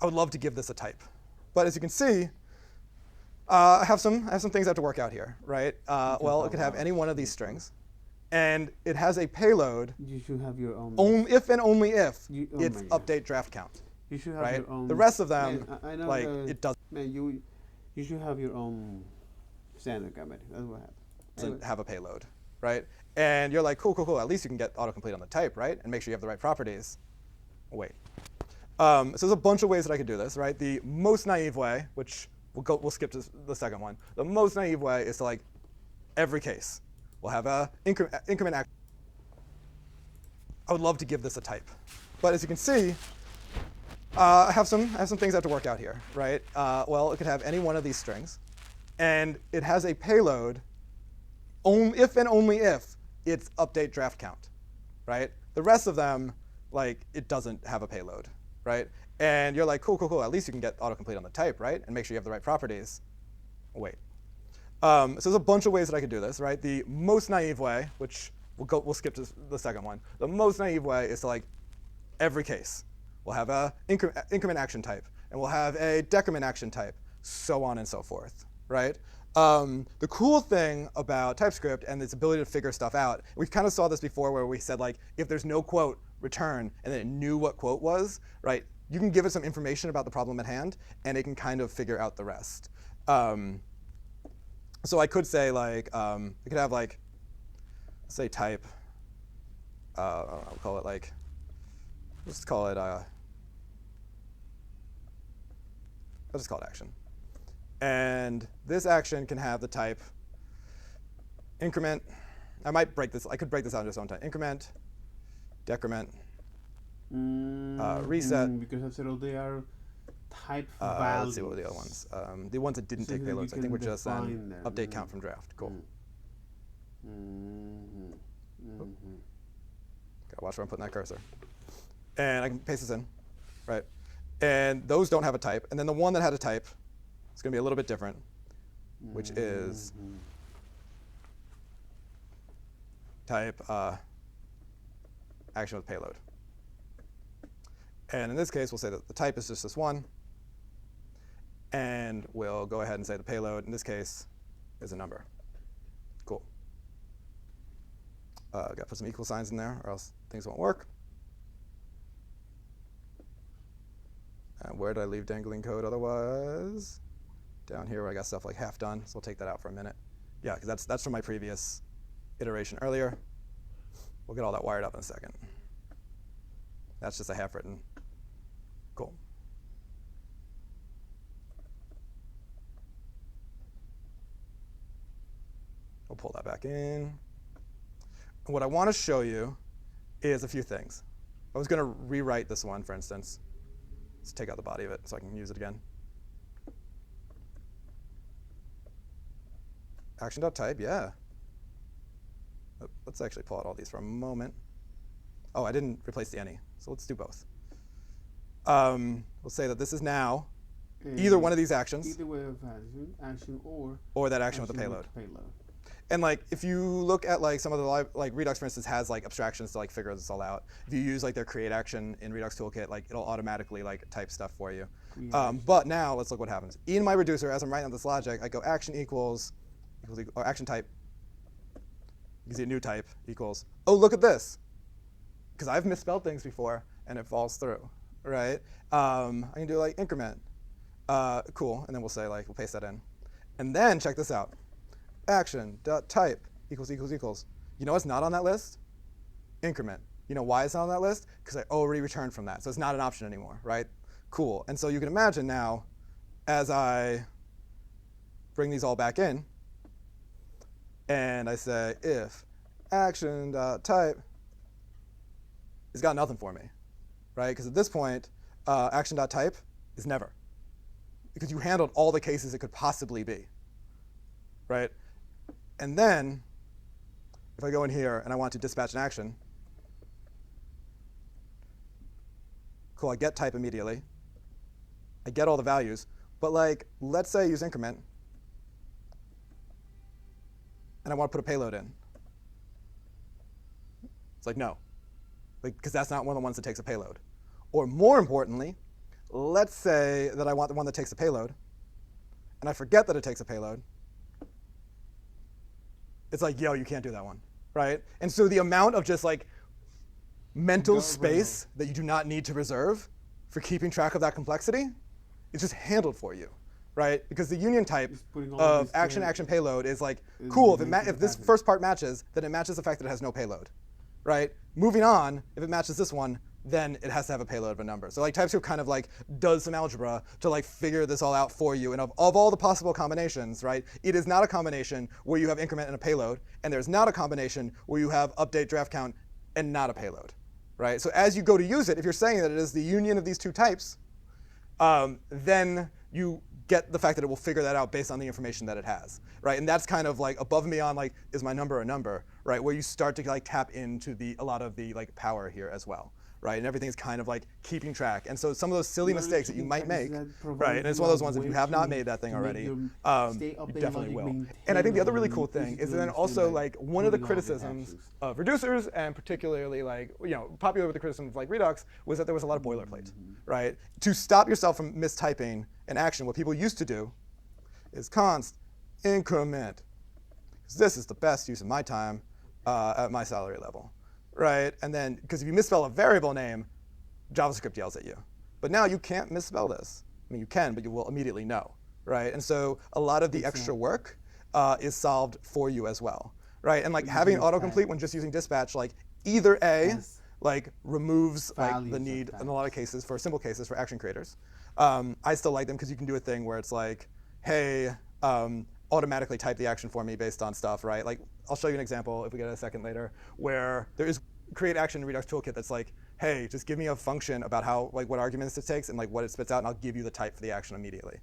B: I would love to give this a type, but as you can see. I have some things I have to work out here, right? Well, it could have any one of these strings, and it has a payload
A: You should have your own.
B: only if and only if
A: Oh
B: it's
A: my God.
B: update draft count.
A: You should have
B: Right?
A: your own.
B: The rest of them,
A: Man, I know.
B: like it doesn't
A: Man, you should have your own standard comment. That's what happened. Anyway.
B: have a payload, right? And you're like, cool, cool, cool. At least you can get autocomplete on the type, right? And make sure you have the right properties. Wait. So there's a bunch of ways that I could do this, right? The most naive way, which we'll skip to the second one. The most naive way is to like every case. We'll have a increment action. I would love to give this a type, but as you can see, I have some things I have to work out here, right? Well, it could have any one of these strings, and it has a payload only if and only if it's update draft count, right? The rest of them, like it doesn't have a payload, right? And you're like, cool, cool, cool. At least you can get autocomplete on the type, right? And make sure you have the right properties. Wait. So there's a bunch of ways that I could do this, right? The most naive way, which we'll skip to the second one. The most naive way is to like every case. We'll have a increment action type, and we'll have a decrement action type, so on and so forth, right? The cool thing about TypeScript and its ability to figure stuff out, we kind of saw this before where we said like, if there's no quote, return, and then it knew what quote was, right? You can give it some information about the problem at hand, and it can kind of figure out the rest. So I could say like, I could have like, say type, I'll call it like, let's call it, I'll just call it action. And this action can have the type increment. I might break this, I could break this out into its own type. Increment, decrement, reset.
A: Because after all, they are type values.
B: Let's see what were the other ones. The ones that didn't
A: So
B: take
A: that you
B: payloads, I think
A: can
B: were just
A: define them.
B: update count from draft. Cool. Gotta watch where I'm putting that cursor. And I can paste this in, right? And those don't have a type. And then the one that had a type is going to be a little bit different, which is type action with payload. And in this case, we'll say that the type is just this one. And we'll go ahead and say the payload, in this case, is a number. Cool. Got to put some equal signs in there, or else things won't work. And where did I leave dangling code otherwise? Down here where I got stuff like half done, so we'll take that out for a minute. Yeah, because that's from my previous iteration earlier. We'll get all that wired up in a second. That's just a half written. Cool. We'll pull that back in. And what I want to show you is a few things. I was going to rewrite this one, for instance. Let's take out the body of it so I can use it again. Action.type, yeah. Let's actually pull out all these for a moment. Oh, I didn't replace the any, so let's do both. We'll say that this is now either one of these actions.
A: Either way of action or
B: that action with the payload. And like, if you look at like some of the like Redux, for instance, has like abstractions to like figure this all out. If you use like their create action in Redux Toolkit, like it'll automatically like type stuff for you. But now let's look what happens. In my reducer, as I'm writing out this logic, I go action equals or action type. You can see a new type equals. Oh, look at this, because I've misspelled things before and it falls through, right? I can do like increment. Cool, and then we'll say like we'll paste that in, and then check this out. Action.type equals equals equals. You know what's not on that list? Increment. You know why it's not on that list? Because I already returned from that. So it's not an option anymore, right? Cool. And so you can imagine now, as I bring these all back in, and I say if action.type, it's got nothing for me, right? Because at this point, action.type is never. Because you handled all the cases it could possibly be, right? And then, if I go in here and I want to dispatch an action, cool, I get type immediately. I get all the values. But like, let's say I use increment, and I want to put a payload in. It's like, no, because that's not one of the ones that takes a payload. Or more importantly, let's say that I want the one that takes a payload, and I forget that it takes a payload. It's like, yo, you can't do that one, right? And so the amount of just like mental
A: Go
B: space that you do not need to reserve for keeping track of that complexity is just handled for you, right? Because the union type
A: Just putting all
B: of
A: this
B: action
A: there
B: action payload is like
A: is
B: cool if
A: related to
B: if this
A: capacity.
B: first part matches, then it matches the fact that it has no payload, right? Moving on, if it matches this one, then it has to have a payload of a number. So like TypeScript kind of like does some algebra to like figure this all out for you. And of all the possible combinations, right, it is not a combination where you have increment and a payload, and there's not a combination where you have update draft count and not a payload, right? So as you go to use it, if you're saying that it is the union of these two types, then you get the fact that it will figure that out based on the information that it has, right? And that's kind of like above and beyond like, is my number a number, right? Where you start to like tap into a lot of the like power here as well, right? And everything's kind of like keeping track. And so some of those silly
A: Learning
B: mistakes that you
A: keeping
B: might
A: track is
B: make,
A: that provides
B: right? And it's
A: you
B: one of those
A: a
B: ones, if you
A: way
B: have not
A: to-
B: made that thing
A: to make
B: already,
A: your
B: you
A: state update
B: definitely
A: logic
B: will. And I think the other really cool
A: maintainable
B: thing
A: and
B: is
A: easy to
B: then also
A: understand by
B: like one of the
A: putting all
B: criticisms
A: actions.
B: of reducers, and particularly like, popular with the criticism of like Redux, was that there was a lot of boilerplate, right? To stop yourself from mistyping an action, what people used to do is const increment. 'Cause this is the best use of my time at my salary level, right? And then, because if you misspell a variable name, JavaScript yells at you. But now you can't misspell this. I mean, you can, but you will immediately know, right? And so a lot of the extra work is solved for you as well, right? And like having autocomplete when just using dispatch, like either A,
A: Yes.
B: like removes like
A: Values
B: the
A: of
B: need in a
A: types.
B: lot of cases for simple cases for action creators. I still like them because you can do a thing where it's like, hey, automatically type the action for me based on stuff, right? Like I'll show you an example if we get a second later where there is create action in Redux toolkit that's like, hey, just give me a function about how like what arguments it takes and like what it spits out, and I'll give you the type for the action immediately.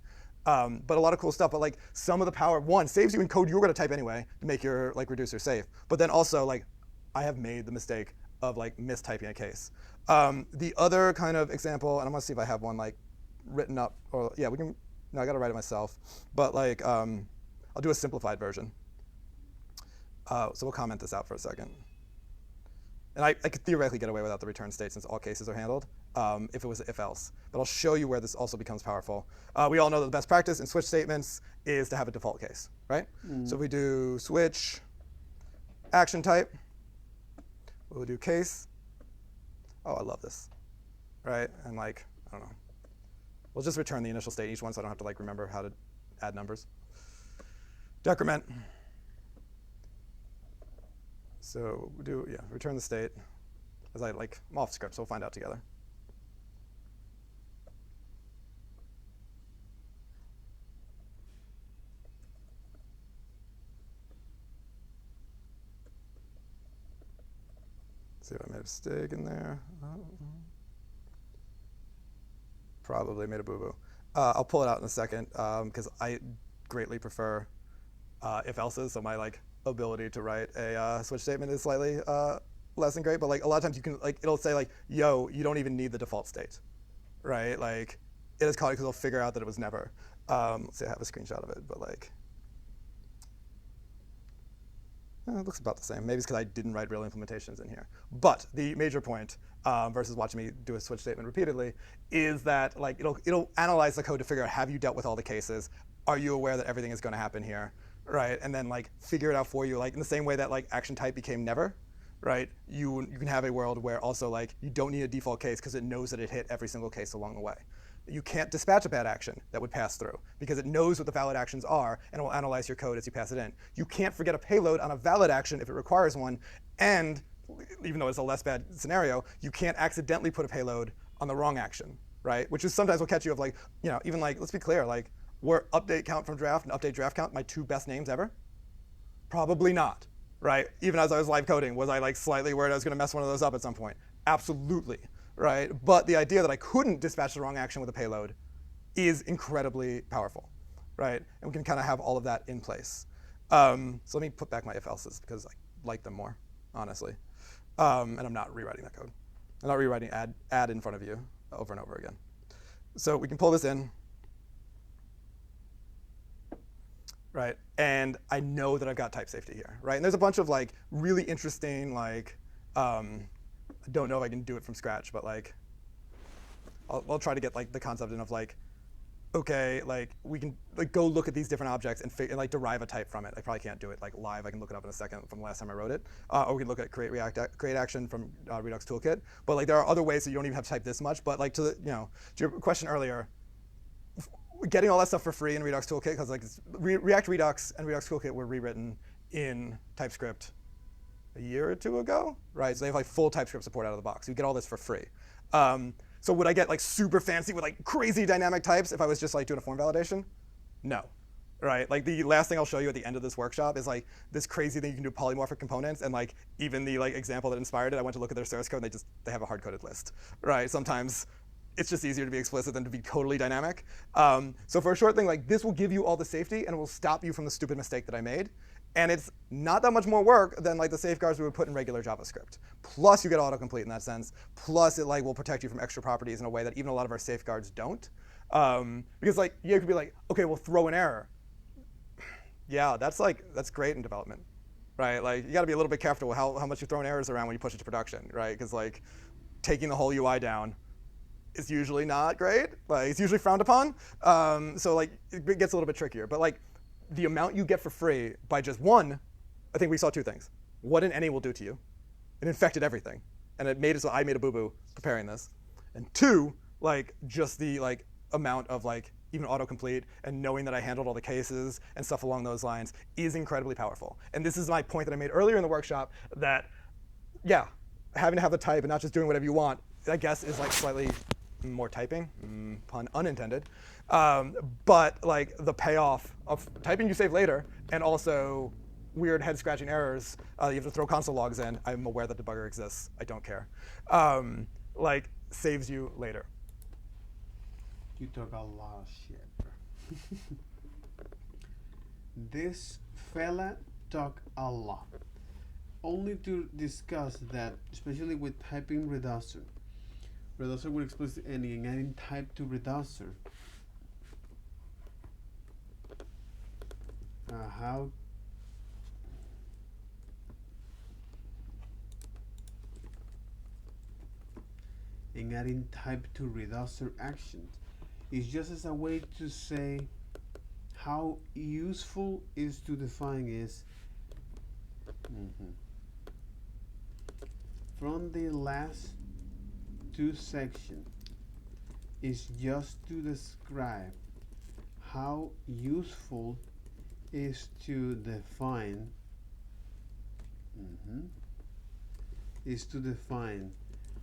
B: But a lot of cool stuff. But like some of the power, one, saves you in code you're going to type anyway to make your like reducer safe. But then also like I have made the mistake of like mistyping a case. The other kind of example, and I'm going to see if I have one like written up, or yeah, we can. No, I got to write it myself. But like I'll do a simplified version. So we'll comment this out for a second. And I could theoretically get away without the return state since all cases are handled, if it was if else. But I'll show you where this also becomes powerful. We all know that the best practice in switch statements is to have a default case, right? So if we do switch action type, we'll do case. Oh, I love this, right? And like, I don't know. We'll just return the initial state each one so I don't have to like remember how to add numbers. Decrement. So we do, yeah, return the state. As I'm off script, so we'll find out together. Let's see if I made a mistake in there. Probably made a boo-boo. I'll pull it out in a second because I greatly prefer if-elses, so my ability to write a switch statement is slightly less than great. But a lot of times you can it'll say yo, you don't even need the default state, right? It is called it because it'll figure out that it was never. Let's see, I have a screenshot of it, but it looks about the same. Maybe it's because I didn't write real implementations in here. But the major point, versus watching me do a switch statement repeatedly, is that it'll analyze the code to figure out, have you dealt with all the cases? Are you aware that everything is going to happen here, right? And then figure it out for you, in the same way that action type became never, right? You can have a world where also you don't need a default case because it knows that it hit every single case along the way. You can't dispatch a bad action that would pass through because it knows what the valid actions are and it will analyze your code as you pass it in. You can't forget a payload on a valid action if it requires one, and even though it's a less bad scenario, you can't accidentally put a payload on the wrong action, right? Which is sometimes will catch you of even let's be clear, were update count from draft and update draft count my two best names ever? Probably not, right? Even as I was live coding, was I slightly worried I was going to mess one of those up at some point? Absolutely. Right? But the idea that I couldn't dispatch the wrong action with a payload is incredibly powerful, right? And we can kind of have all of that in place. So let me put back my if-elses because I like them more, honestly. And I'm not rewriting that code. I'm not rewriting add in front of you over and over again. So we can pull this in, right? And I know that I've got type safety here, right? And there's a bunch of really interesting I don't know if I can do it from scratch, but I'll try to get the concept in of okay, like we can like go look at these different objects and like derive a type from it. I probably can't do it like live. I can look it up in a second from the last time I wrote it. Or we can look at create action from Redux Toolkit. But like there are other ways that you don't even have to type this much. But like to your question earlier, getting all that stuff for free in Redux Toolkit, because like React Redux and Redux Toolkit were rewritten in TypeScript a year or two ago, right? So they have like full TypeScript support out of the box. You get all this for free. So would I get like super fancy with like crazy dynamic types if I was just like doing a form validation? No, right? Like the last thing I'll show you at the end of this workshop is like this crazy thing you can do polymorphic components, and like even the like example that inspired it, I went to look at their source code and they have a hard-coded list, right? Sometimes it's just easier to be explicit than to be totally dynamic. So for a short thing like this will give you all the safety and it will stop you from the stupid mistake that I made. And it's not that much more work than like the safeguards we would put in regular JavaScript. Plus you get autocomplete in that sense. Plus it like will protect you from extra properties in a way that even a lot of our safeguards don't. Because like you could be like, okay, we'll throw an error. Yeah, that's great in development, right? Like you got to be a little bit careful with how much you throw errors around when you push it to production, right? Because like taking the whole UI down is usually not great. Like it's usually frowned upon. So like it gets a little bit trickier. But like the amount you get for free by just one, I think we saw two things. What an any will do to you. It infected everything. And it made it so I made a boo-boo preparing this. And two, like just the like amount of like even autocomplete and knowing that I handled all the cases and stuff along those lines is incredibly powerful. And this is my point that I made earlier in the workshop that, yeah, having to have the type and not just doing whatever you want, I guess is like slightly more typing, pun unintended. But like the payoff of typing you save later and also weird head scratching errors, you have to throw console logs in. I'm aware that debugger exists. I don't care. Like saves you later.
A: You talk a lot of shit, bro. This fella talk a lot. Only to discuss that, especially with typing reducer. Reducer will explicit any and adding type to reducer. How in adding type to reducer actions is just as a way to say how useful is to define is from the last two sections is just to describe how useful is to define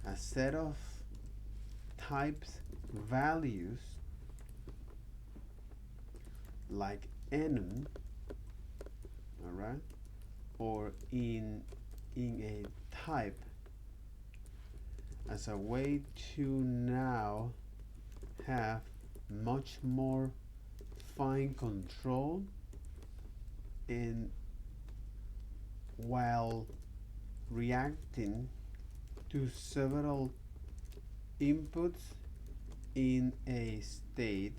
A: a set of types values like enum, all right, or in a type as a way to now have much more fine control and while reacting to several inputs in a state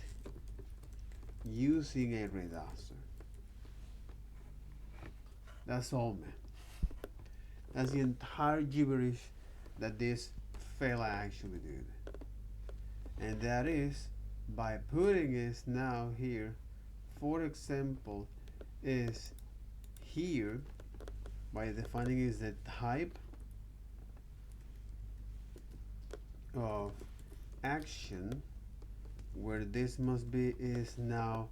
A: using a reducer. That's all, man. That's the entire gibberish that this fella actually did. And that is by putting it now here, for example, is here by defining is the type of action where this must be is now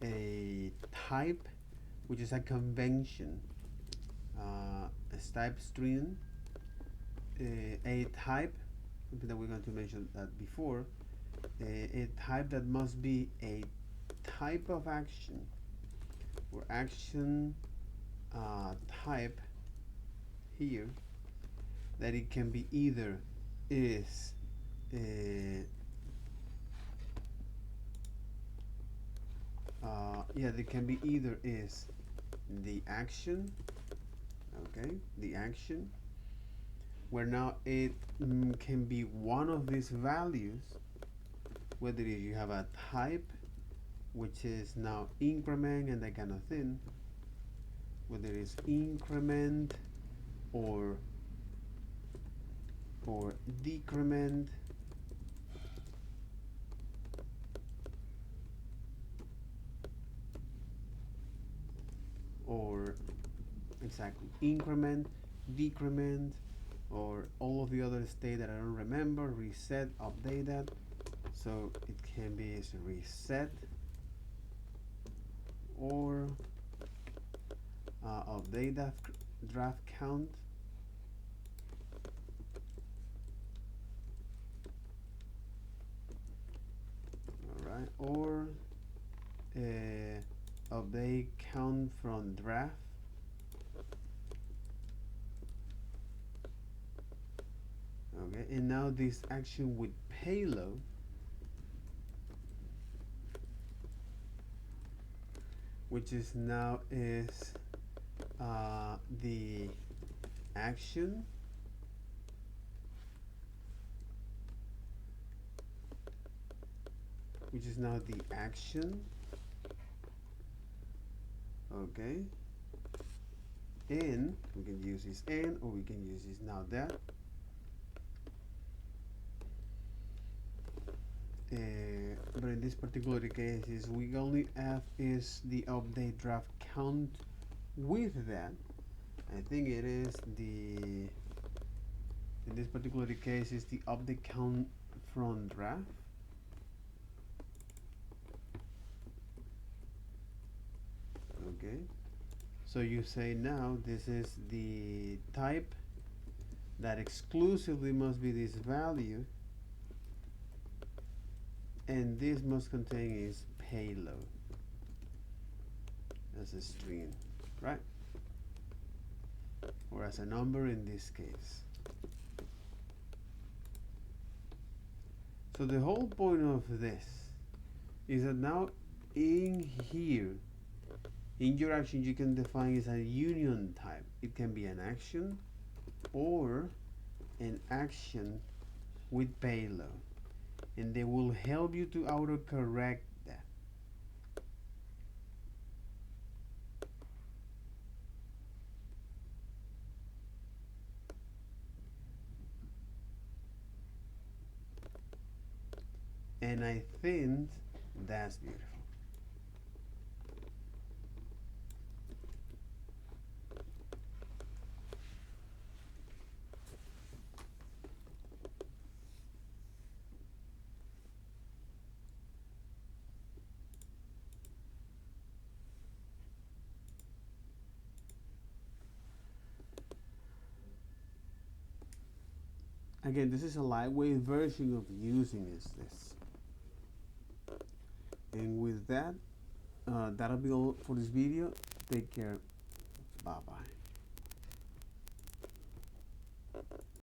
A: a type, which is a convention, a type string, a type that we're going to mention that before, a type that must be a type of action or action type here, that it can be either is they can be either is the action, okay, the action, where now it can be one of these values, whether you have a type which is now increment and that kind of thing, whether it's increment or decrement, or exactly increment, decrement, or all of the other state that I don't remember, reset, update that. So it can be as reset or update that draft count. Alright, or update count from draft. Okay, and now this action with payload which is now is the action which is now the action. Okay, and we can use this and, or we can use this now that. But in this particular case is we only have is the update draft count with that. I think it is the, in this particular case is the update count from draft. Okay, so you say now this is the type that exclusively must be this value, and this must contain is payload as a string, right? Or as a number in this case. So the whole point of this is that now in here, in your action, you can define as a union type. It can be an action or an action with payload, and they will help you to autocorrect that. And I think that's beautiful. Again, this is a lightweight version of using this. And with that, that'll be all for this video. Take care. Bye bye.